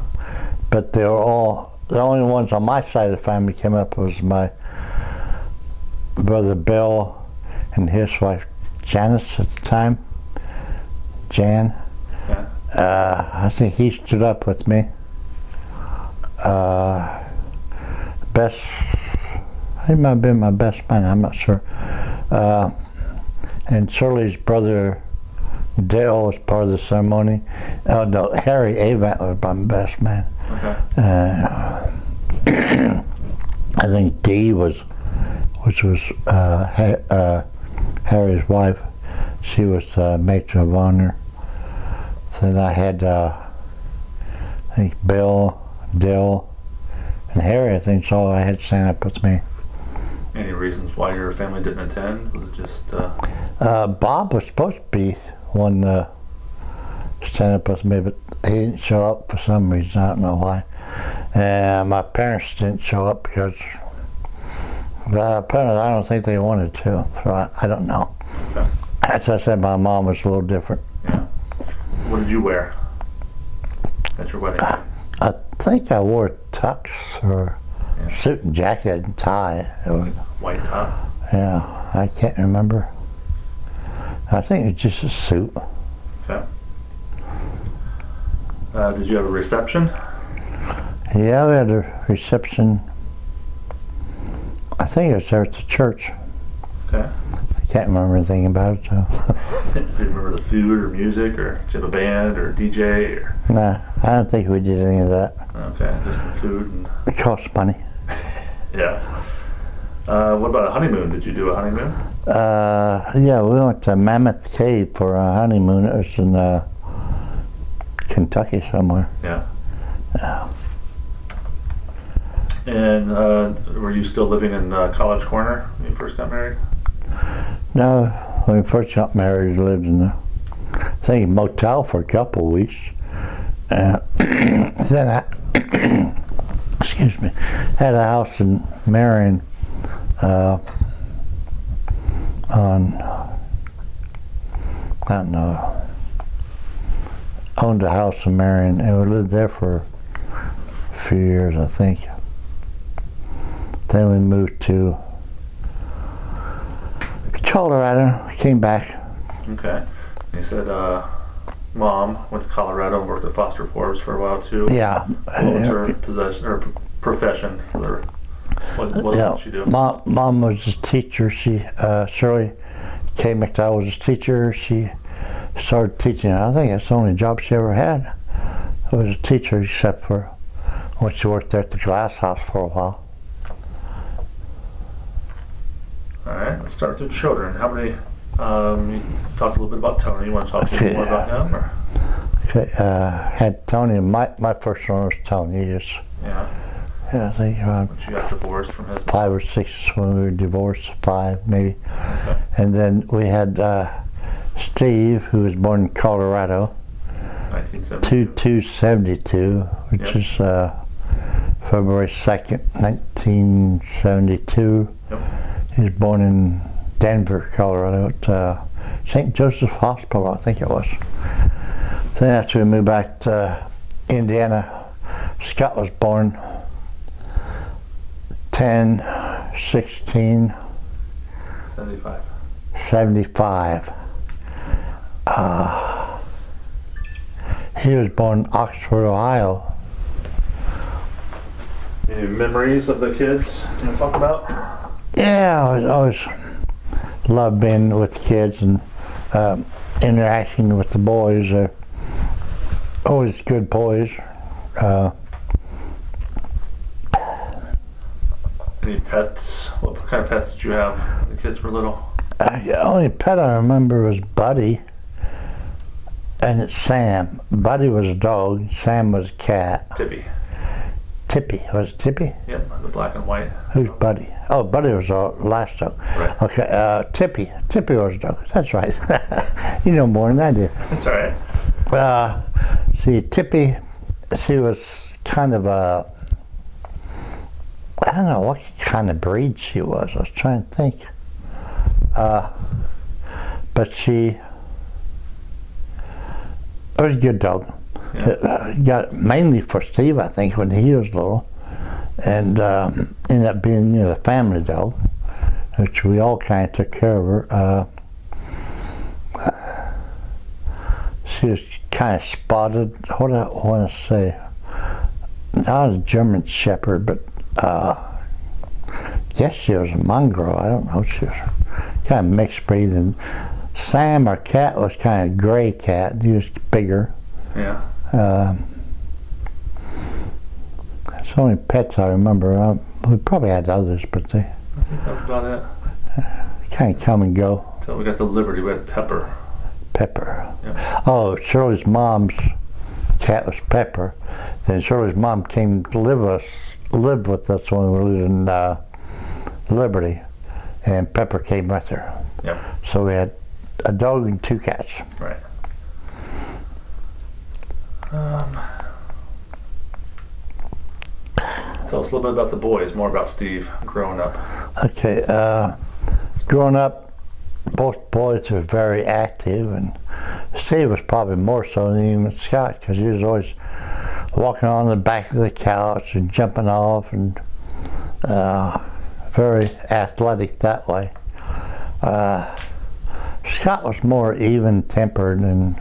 But they were all, the only ones on my side of the family came up was my brother Bill and his wife Janice at the time. Jan. Yeah. I think he stood up with me. He might have been my best man, I'm not sure. And Shirley's brother Dale was part of the ceremony. Oh no, Harry Avant was my best man. Okay. I think Dee which was Harry's wife, she was matron of honor. Then I had, I think Bill, Dale, and Harry, I think, so I had stand up with me. Any reasons why your family didn't attend? Was it just... Bob was supposed to be one to stand up with me, but he didn't show up for some reason. I don't know why. And my parents didn't show up because apparently I don't think they wanted to, so I don't know. Okay. As I said, my mom was a little different. Yeah. What did you wear at your wedding? I think I wore a tux or suit and jacket and tie. White top? Yeah, I can't remember. I think it's just a suit. Okay. Did you have a reception? Yeah, we had a reception. I think it was there at the church. Okay. I can't remember anything about it, so. Do you remember the food or music, or did you have a band or a DJ? Or? Nah, I don't think we did any of that. Okay, just the food and... It costs money. Yeah. What about a honeymoon? Did you do a honeymoon? Yeah, we went to Mammoth Cave for a honeymoon. It was in Kentucky somewhere. Yeah. Yeah. And were you still living in College Corner when you first got married? No, when we first got married, we lived in a motel for a couple of weeks. Then I, excuse me, had a house in Marion owned a house in Marion, and we lived there for a few years, I think. Then we moved to Colorado, came back. Okay. You said Mom went to Colorado and worked at Foster Forbes for a while too. Yeah. What was her profession? What did she do? Mom was a teacher. Shirley K. McDowell was a teacher. She started teaching. I think that's the only job she ever had. Was a teacher, except for when she worked there at the glass house for a while. All right, let's start with children. How many? You talked a little bit about Tony. You want to talk a little more about him? Or? Okay, had Tony. My first one was Tony. Yeah, I think she got divorced from his 5 or 6 when we were divorced, 5 maybe. Okay. And then we had Steve, who was born in Colorado, 1972, which is February 2nd, 1972. Yep. He was born in Denver, Colorado, at St. Joseph's Hospital, I think it was. Then after we moved back to Indiana, Scott was born 10/16/75. He was born in Oxford, Ohio. Any memories of the kids you want to talk about? Yeah, I always loved being with kids and interacting with the boys. They're always good boys. Any pets? What kind of pets did you have when the kids were little? The only pet I remember was Buddy, and it's Sam. Buddy was a dog, Sam was a cat. Tippy. Tippy, was it Tippy? Yep, the black and white. Who's Buddy? Oh, Buddy was our last dog. Right. Okay, Tippy was a dog, that's right. You know more than I do. That's all right. See, Tippy, she was kind of a, I don't know what kind of breed she was. I was trying to think. But she was a good dog. Yeah. Got it mainly for Steve, I think, when he was little. And ended up being a family dog, which we all kind of took care of her. She was kind of spotted, what do I want to say? Not a German Shepherd, but yes, she was a mongrel. I don't know. She was kind of mixed breed. And Sam, our cat, was kind of gray cat. He was bigger. Yeah. It's the only pets I remember. We probably had others, but they I think that's about it. kind of come and go. Until we got to Liberty, we had Pepper. Pepper. Yep. Oh, Shirley's mom's cat was Pepper. Then Shirley's mom came to live with us when we lived in Liberty, and Pepper came with her. Yep. So we had a dog and two cats. Right. Tell us a little bit about the boys, more about Steve growing up. Okay, growing up, both boys were very active, and Steve was probably more so than even Scott, because he was always walking on the back of the couch and jumping off, and very athletic that way. Scott was more even-tempered, and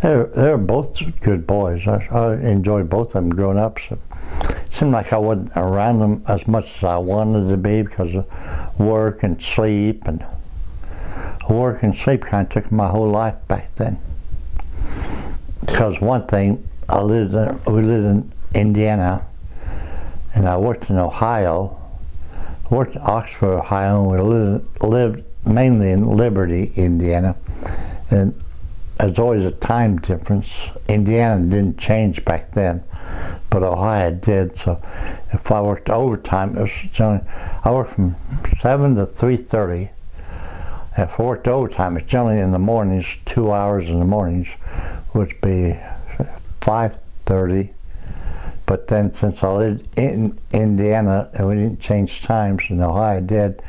they were both good boys. I enjoyed both of them growing up. So it seemed like I wasn't around them as much as I wanted to be because of work and sleep. And work and sleep kind of took my whole life back then. Because one thing, we lived in Indiana, and I worked in Ohio. I worked in Oxford, Ohio, and we lived mainly in Liberty, Indiana. And there's always a time difference. Indiana didn't change back then, but Ohio did. So if I worked overtime, it was generally, I worked from 7 to 3:30. If I worked overtime, it's generally in the mornings, 2 hours in the mornings, which would be 5:30. But then since I lived in Indiana and we didn't change times, and Ohio did,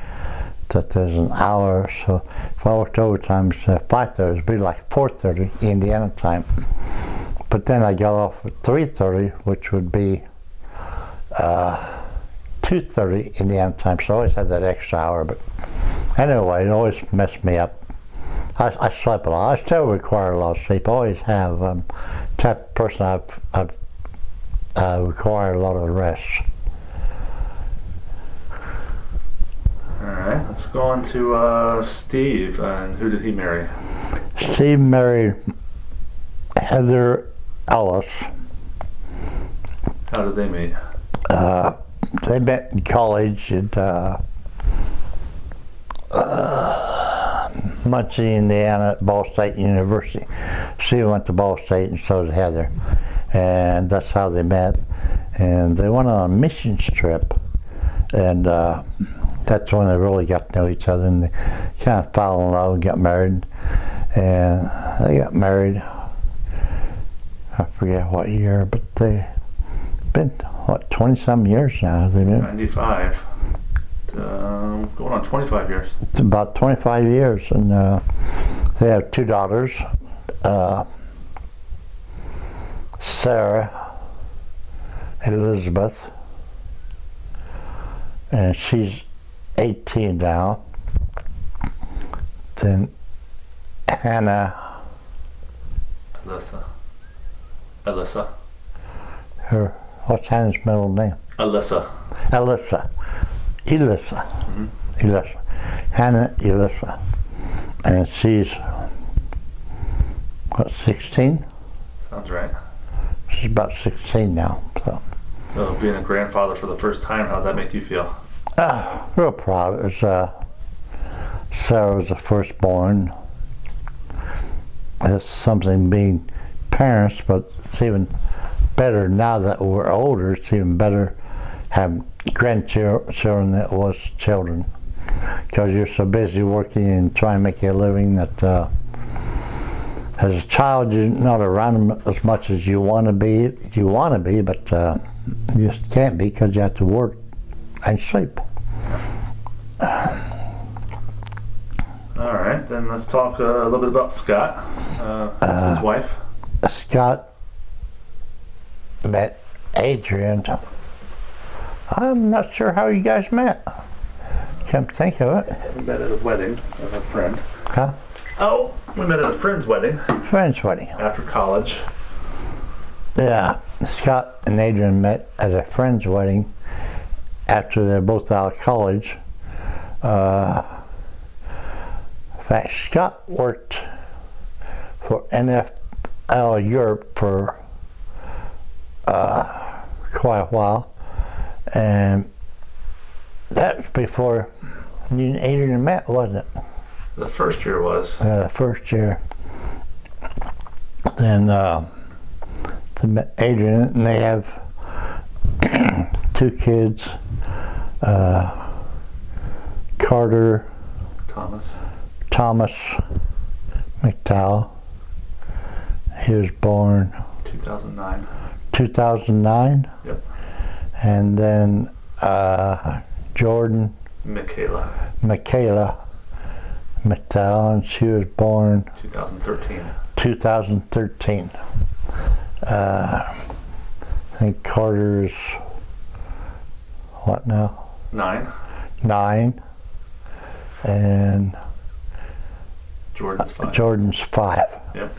that there's an hour. So if I worked overtime, it's 5:30, it'd be like 4:30 Indiana time. But then I got off at 3:30, which would be 2:30 Indiana time. So I always had that extra hour. But anyway, it always messed me up. I slept a lot. I still require a lot of sleep. I always have. Type of person I've require a lot of rest. All right, let's go on to Steve. And who did he marry? Steve married Heather Ellis. How did they meet? They met in college at Muncie, Indiana, at Ball State University. Steve went to Ball State, and so did Heather. And that's how they met. And they went on a missions trip, and that's when they really got to know each other, and they kind of fell in love and got married. And they got married, I forget what year, but they've been, 20-some years now? They've been 95. Going on 25 years. It's about 25 years, and they have two daughters, Sarah, Elizabeth, and she's 18 now. Then Hannah. Alyssa. What's Hannah's middle name? Alyssa. Elissa. Hannah Elissa. And she's, what, 16? Sounds right. She's about 16 now. So being a grandfather for the first time, how'd that make you feel? Real proud. Sarah was the firstborn. It's something being parents, but it's even better now that we're older. It's even better having grandchildren than it was children, because you're so busy working and trying to make a living that as a child you're not around them as much as you want to be. But you just can't be because you have to work and sleep. All right, then let's talk a little bit about Scott, his wife. Scott met Adrian. I'm not sure how you guys met. Can't think of it. We met at a wedding of a friend. Huh? Oh, we met at a friend's wedding. Friend's wedding. After college. Yeah, Scott and Adrian met at a friend's wedding after they're both out of college. In fact, Scott worked for NFL Europe for quite a while, and that was before you and Adrian met, wasn't it? The first year was. The first year. Then they met Adrian, and they have 2 kids, Carter, Thomas McDowell. He was born 2009. Yep. And then Jordan Michaela McDowell, and she was born 2013. I think Carter's what now? 9. And Jordan's 5. Yep.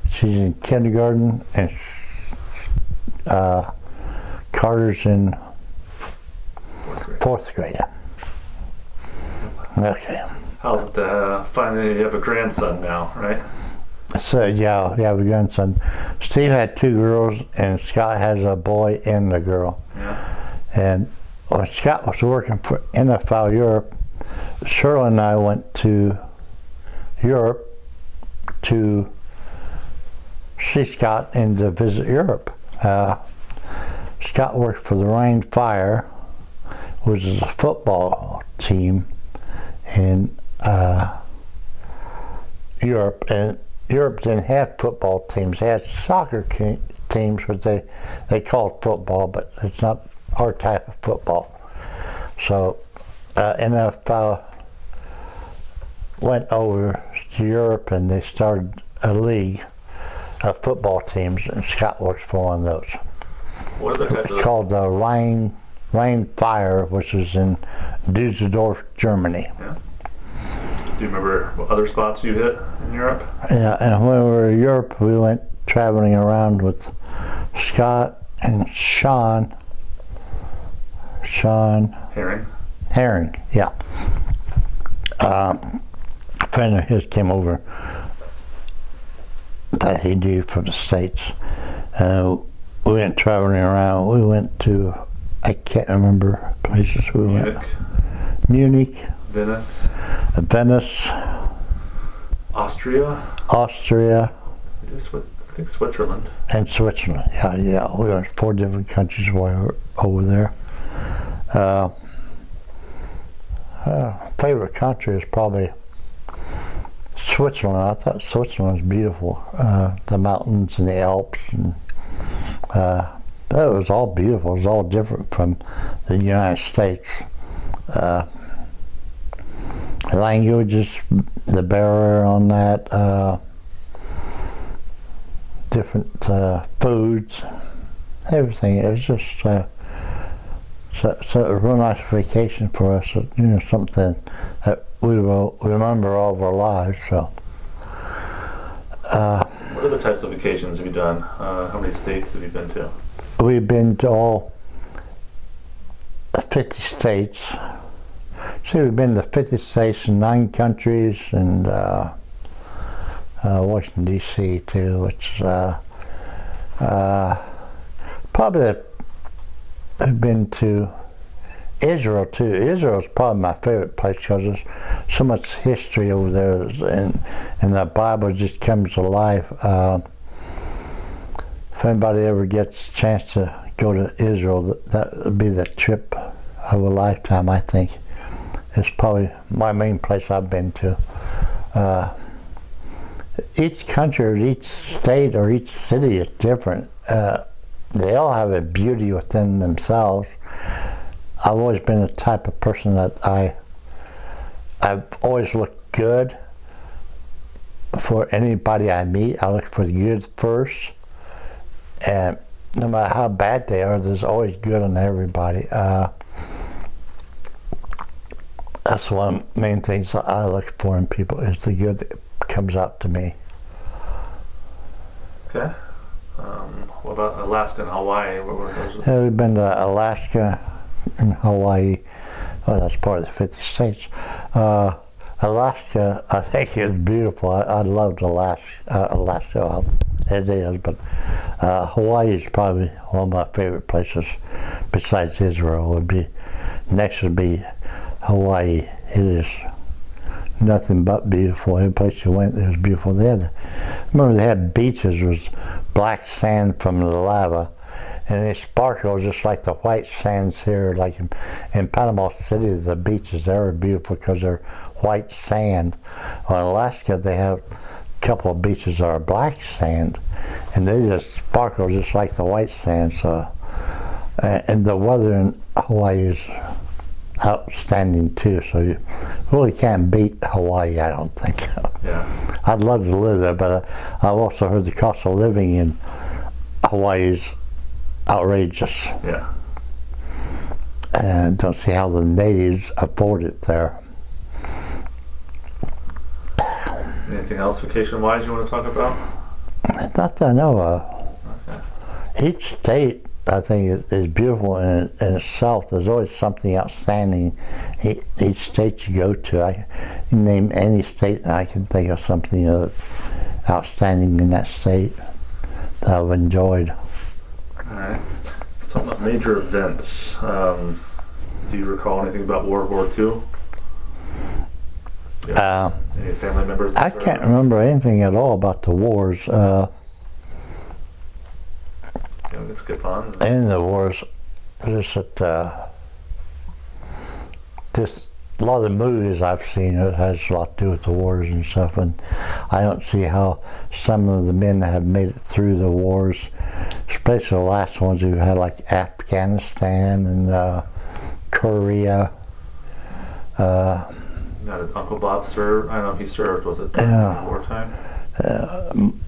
She's in kindergarten, and Carter's in 4th grade. Okay. How's it finally you have a grandson now, right? So yeah, we have a grandson. Steve had 2 girls, and Scott has a boy and a girl. Yeah. And when Scott was working for NFL Europe, Shirley and I went to Europe to see Scott and to visit Europe. Scott worked for the Rhine Fire, which is a football team in Europe. And Europe didn't have football teams. They had soccer teams, which they called football, but it's not our type of football. So NFL went over to Europe, and they started a league of football teams, and Scott works for one of those. What are the types of? Called the Rhine Fire, which is in Düsseldorf, Germany. Yeah. Do you remember what other spots you hit in Europe? Yeah, and when we were in Europe, we went traveling around with Scott and Sean Herring, yeah. A friend of his came over that he knew from the States. We went traveling around. We went to, I can't remember places we went. Munich. Venice. Austria. I think Switzerland. And Switzerland, yeah. We went to 4 different countries while we were over there. Favorite country is probably Switzerland. I thought Switzerland was beautiful. The mountains and the Alps, and it was all beautiful. It was all different from the United States. Languages, the barrier on that, different foods, everything. It was just so it was a real nice vacation for us. Something that we will remember all of our lives. So What other types of vacations have you done? How many states have you been to? We've been to all 50 states. See, we've been to 50 states and 9 countries, and Washington, D.C. too, which is probably I've been to Israel too. Israel is probably my favorite place because there's so much history over there, and the Bible just comes alive. If anybody ever gets a chance to go to Israel, that would be the trip of a lifetime, I think. It's probably my main place I've been to. Each country or each state or each city is different. They all have a beauty within themselves. I've always been the type of person that I've always looked good for anybody I meet. I look for the good first, and no matter how bad they are, there's always good in everybody. That's one of the main things that I look for in people, is the good that comes out to me. Okay. What about Alaska and Hawaii? What were those? Yeah, we've been to Alaska and Hawaii. Well, that's part of the 50 states. Alaska, I think is beautiful. I loved Alaska. Well, it is, but Hawaii is probably one of my favorite places. Besides Israel, next would be Hawaii. It is nothing but beautiful. Every place you went, it was beautiful. I remember they had beaches with black sand from the lava, and they sparkle just like the white sands here. Like in Panama City, the beaches there are beautiful because they're white sand. Well, in Alaska, they have a couple of beaches that are black sand, and they just sparkle just like the white sand. So, and the weather in Hawaii is outstanding too, so you really can't beat Hawaii, I don't think. Yeah. I'd love to live there, but I've also heard the cost of living in Hawaii is outrageous. Yeah. And don't see how the natives afford it there. Anything else vacation-wise you want to talk about? Not that I know of. Okay. Each state, I think, is beautiful in itself. There's always something outstanding each state you go to. You name any state, and I can think of something outstanding in that state that I've enjoyed. All right. Let's talk about major events. Do you recall anything about World War II? Yeah. Any family members? I can't remember anything at all about the wars. We can skip on. In the wars, just a lot of the movies I've seen, it has a lot to do with the wars and stuff, and I don't see how some of the men have made it through the wars, especially the last ones who had, like Afghanistan and Korea. Did Uncle Bob serve? I know he served. Was it wartime?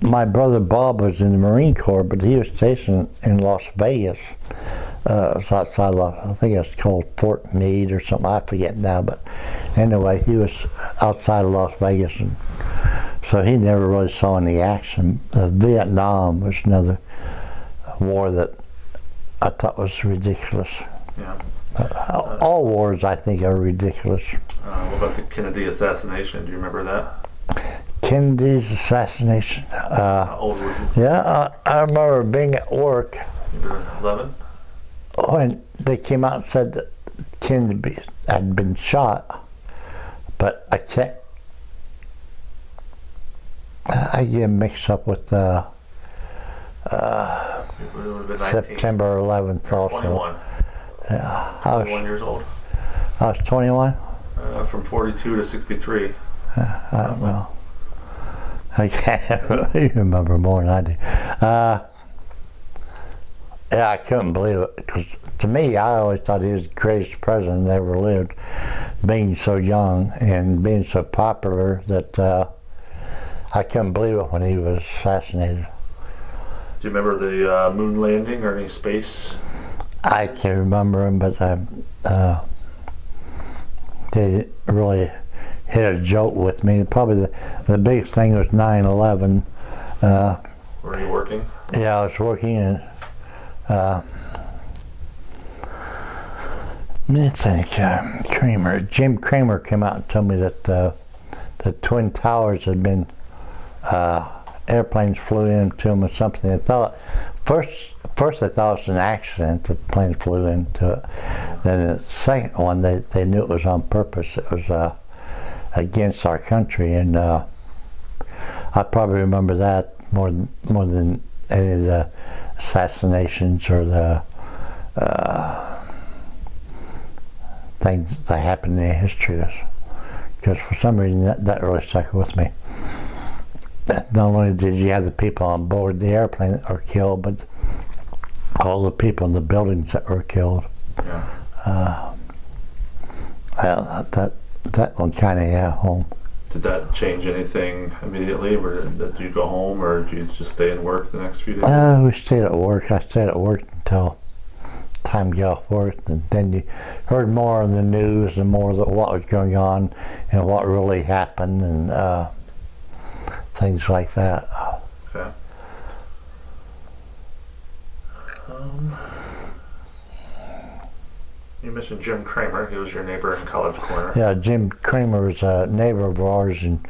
My brother Bob was in the Marine Corps, but he was stationed in Las Vegas. It's outside I think it's called Fort Meade or something. I forget now, but anyway, he was outside of Las Vegas, and so he never really saw any action. Vietnam was another war that I thought was ridiculous. Yeah. All wars, I think, are ridiculous. What about the Kennedy assassination? Do you remember that? Kennedy's assassination. How old were you? Yeah, I remember being at work. You were 11? When they came out and said that Kennedy had been shot, but I can't. I get mixed up with September 11th also. 21. Yeah, I was 21 years old. I was 21. From 42 to 63. I don't know. I can't you remember more than I do. Yeah, I couldn't believe it, because to me, I always thought he was the greatest president that ever lived, being so young and being so popular that I couldn't believe it when he was assassinated. Do you remember the moon landing or any space? I can't remember him, but they really hit a joke with me. Probably the biggest thing was 9/11. Were you working? Yeah, I was working in, let me think, Jim Kramer came out and told me that the Twin Towers had been, airplanes flew into them or something. First I thought it was an accident that the plane flew into it. Then the second one, they knew it was on purpose. It was against our country, and I probably remember that more than any of the assassinations or the things that happened in history. Because for some reason that really stuck with me. Not only did you have the people on board the airplane that were killed, but all the people in the buildings that were killed. Yeah. That one kind of home. Did that change anything immediately? Did you go home, or did you just stay and work the next few days? We stayed at work. I stayed at work until time to get off work, and then you heard more on the news and more of what was going on and what really happened and things like that. Okay. You mentioned Jim Kramer. He was your neighbor in College Corner. Yeah, Jim Kramer was a neighbor of ours in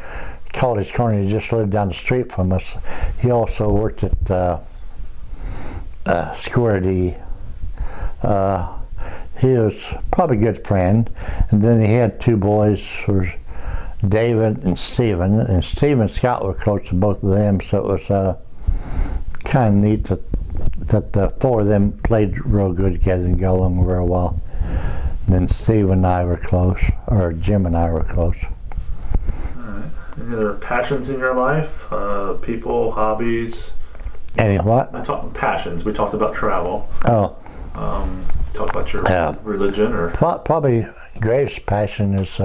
College Corner. He just lived down the street from us. He also worked at Square D. He was probably a good friend. And then he had two boys, David and Stephen. And Steve and Scott were close to both of them, so it was kind of neat that the four of them played real good together and got along real well. And then Steve and I were close, or Jim and I were close. All right. Any other passions in your life? People, hobbies? Any what? Passions. We talked about travel. Oh. Talk about your religion, or probably greatest passion is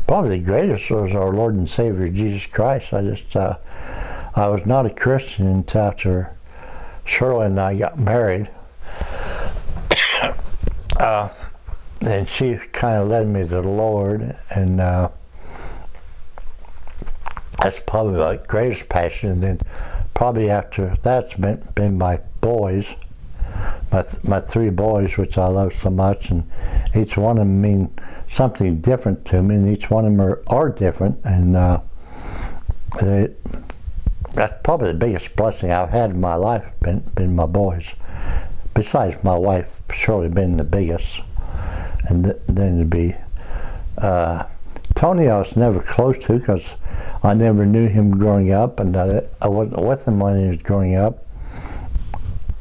probably the greatest was our Lord and Savior Jesus Christ. I was not a Christian until after Shirley and I got married. And she kind of led me to the Lord, and that's probably my greatest passion. And then probably after that's been my boys, my three boys, which I love so much, and each one of them mean something different to me, and each one of them are different, and that's probably the biggest blessing I've had in my life, been my boys. Besides my wife, surely been the biggest. And then it'd be Tony. I was never close to because I never knew him growing up, and I wasn't with him when he was growing up.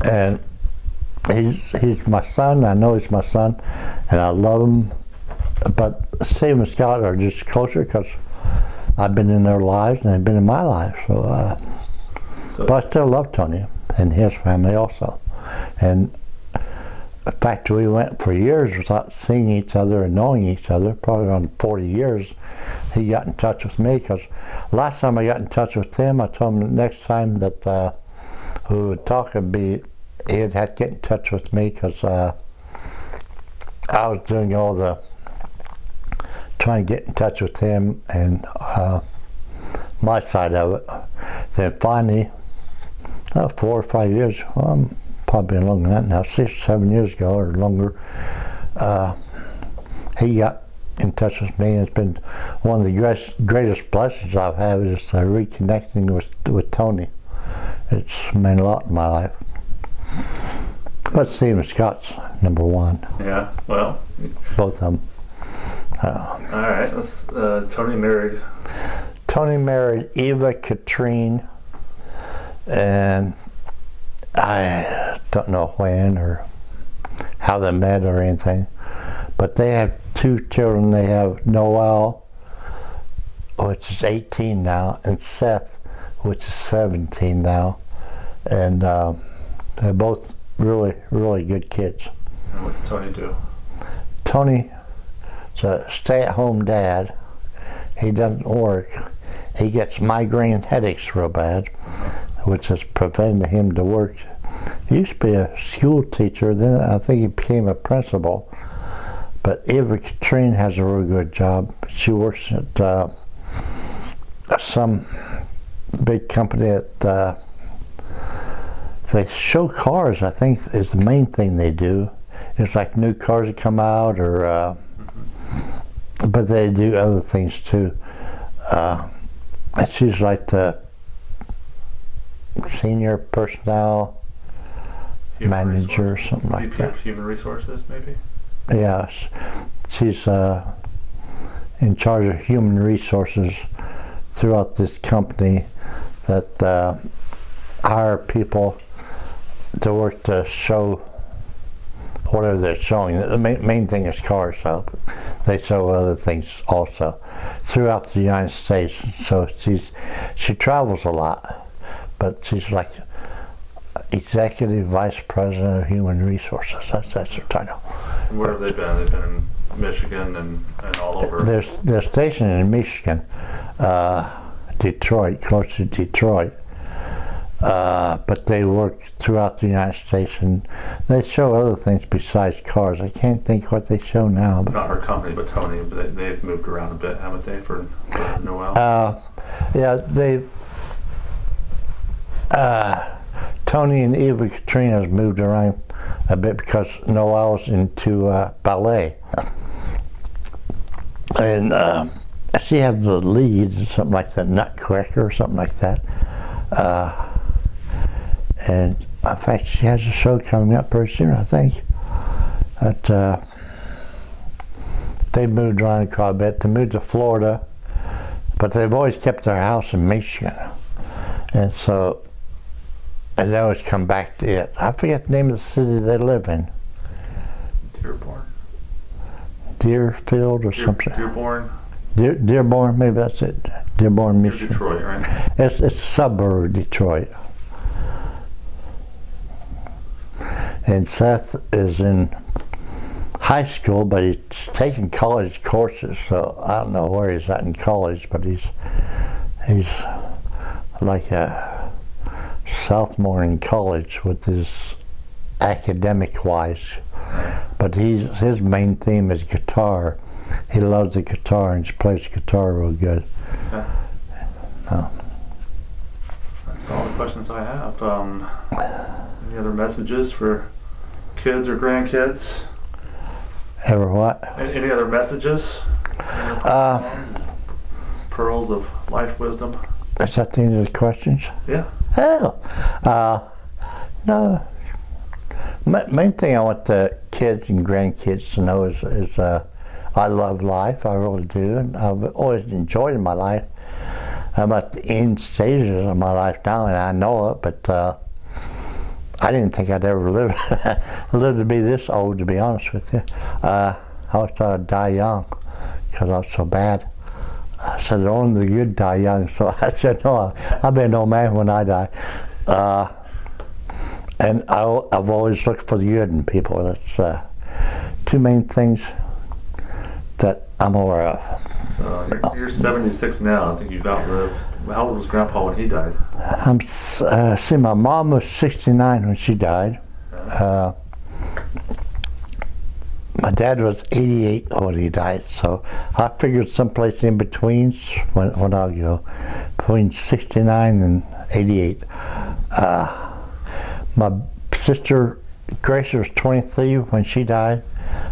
And he's my son. I know he's my son, and I love him. But Steve and Scott are just closer because I've been in their lives and they've been in my life. So but I still love Tony and his family also. And in fact, we went for years without seeing each other and knowing each other, probably around 40 years. He got in touch with me because last time I got in touch with him, I told him the next time that we would talk, he'd have to get in touch with me because I was doing all the trying to get in touch with him and my side of it. Then finally, 4 or 5 years, probably longer than that now, 6 or 7 years ago or longer, he got in touch with me. It's been one of the greatest blessings I've had is reconnecting with Tony. It's meant a lot in my life. But Steve and Scott's number one. Yeah, well. Both of them. All right, Tony married Eva Katrine, and I don't know when or how they met or anything, but they have 2 children. They have Noel, which is 18 now, and Seth, which is 17 now, and they're both really, really good kids. And what's Tony do? Tony is a stay-at-home dad. He doesn't work. He gets migraine headaches real bad, which has prevented him to work. He used to be a school teacher, then I think he became a principal. But Eva Katrine has a real good job. She works at some big company that they show cars, I think, is the main thing they do. It's like new cars that come out, or but they do other things too. And she's like the senior personnel manager or something like VP that. of Human Resources, maybe? Yes, she's in charge of human resources throughout this company that hire people to work to show whatever they're showing. The main thing is cars, so they show other things also throughout the United States. So she travels a lot, but she's like Executive Vice President of Human Resources. That's her title. And where have they been? They've been in Michigan and all over. They're stationed in Michigan, Detroit, close to Detroit. But they work throughout the United States, and they show other things besides cars. I can't think what they show now. But not her company, but Tony. But they've moved around a bit, haven't they, for Noel? Yeah, they. Tony and Eva Katrina has moved around a bit because Noel's into ballet, and she had the lead, something like the Nutcracker or something like that. And in fact, she has a show coming up very soon, I think. But they moved around quite a bit. They moved to Florida, but they've always kept their house in Michigan, and so. And they always come back to it. I forget the name of the city they live in. Dearborn. Deerfield or something. Dearborn. Dearborn, maybe that's it. Dearborn, Michigan. Detroit, right? It's a suburb of Detroit. And Seth is in high school, but he's taking college courses, so I don't know where he's at in college, but he's like a sophomore in college with his academic-wise, but his main theme is guitar. He loves the guitar and he plays guitar real good. Okay. That's all the questions I have. Any other messages for kids or grandkids? Ever what? Any other messages? Pearls of life wisdom? Is that the end of the questions? Yeah. Oh, no. Main thing I want the kids and grandkids to know is I love life. I really do, and I've always enjoyed my life. I'm at the end stages of my life now, and I know it. But I didn't think I'd ever live to be this old. To be honest with you, I always thought I'd die young because I was so bad. I said, only the good die young. So I said, no, I'll be an old man when I die. And I've always looked for the good in people. That's two main things that I'm aware of. So you're 76 now. I think you've outlived. How old was Grandpa when he died? See, my mom was 69 when she died. My dad was 88 when he died, so I figured someplace in between when I'll go, between 69 and 88. My sister Grace was 23 when she died.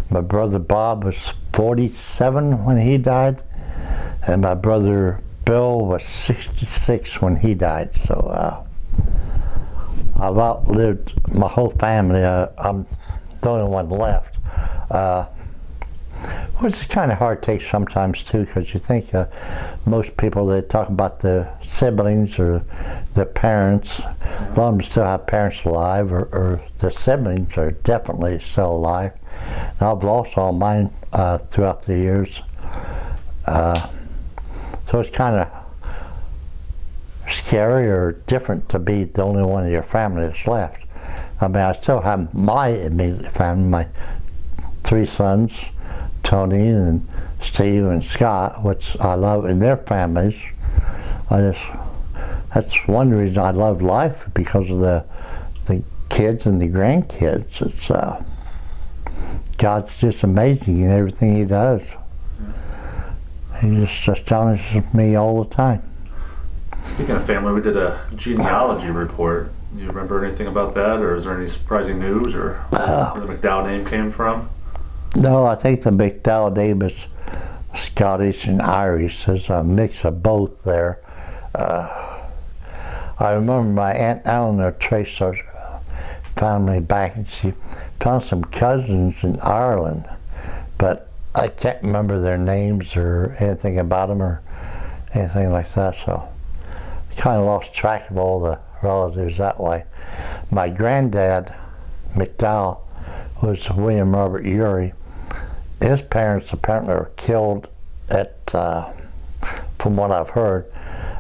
My brother Bob was 47 when he died, and my brother Bill was 66 when he died. So I've outlived my whole family. I'm the only one left. Which is kind of hard to take sometimes too, because you think most people, they talk about the siblings or the parents. A lot of them still have parents alive, or the siblings are definitely still alive. And I've lost all mine throughout the years. So it's kind of scary or different to be the only one of your family that's left. I mean, I still have my immediate family, my 3 sons, Tony and Steve and Scott, which I love, and their families. That's one reason I love life, because of the kids and the grandkids. It's God's just amazing in everything He does. He just astonishes me all the time. Speaking of family, we did a genealogy report. Do you remember anything about that, or is there any surprising news, or where the McDowell name came from? No, I think the McDowell name is Scottish and Irish. There's a mix of both there. I remember my Aunt Eleanor traced our family back, and she found some cousins in Ireland, but I can't remember their names or anything about them or anything like that, so I kind of lost track of all the relatives that way. My granddad, McDowell, was William Robert Urey. His parents apparently were killed at, from what I've heard,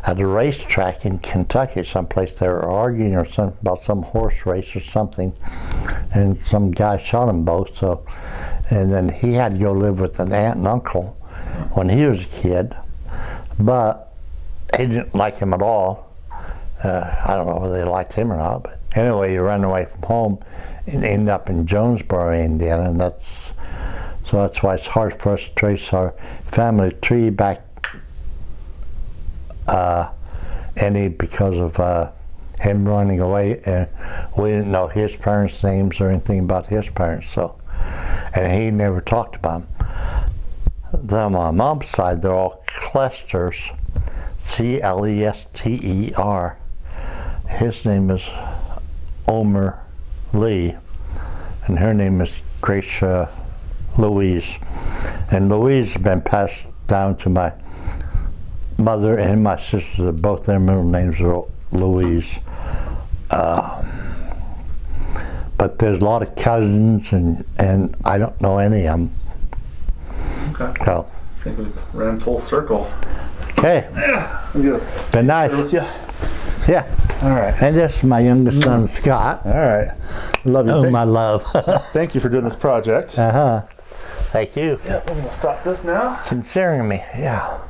at a racetrack in Kentucky someplace. They were arguing or something about some horse race or something, and some guy shot them both. So, and then he had to go live with an aunt and uncle when he was a kid, but he didn't like him at all. I don't know whether they liked him or not, but anyway, he ran away from home and ended up in Jonesboro, Indiana, and that's why it's hard for us to trace our family tree back any because of him running away, and we didn't know his parents' names or anything about his parents, so, and he never talked about them. Then on my mom's side, they're all Clesters, C-L-E-S-T-E-R. His name is Omer Lee, and her name is Gracia Louise. And Louise has been passed down to my mother and my sister. Both their middle names are Louise. But there's a lot of cousins, and I don't know any of them. Okay. So, I think we ran full circle. okay, Yeah. I'm good. been nice. With you. Yeah. All right. And this is my youngest son, Scott, All right. Love you. whom I love. Thank you for doing this project. Uh-huh. Thank you. Yeah, I'm gonna stop this now. Considering me, yeah.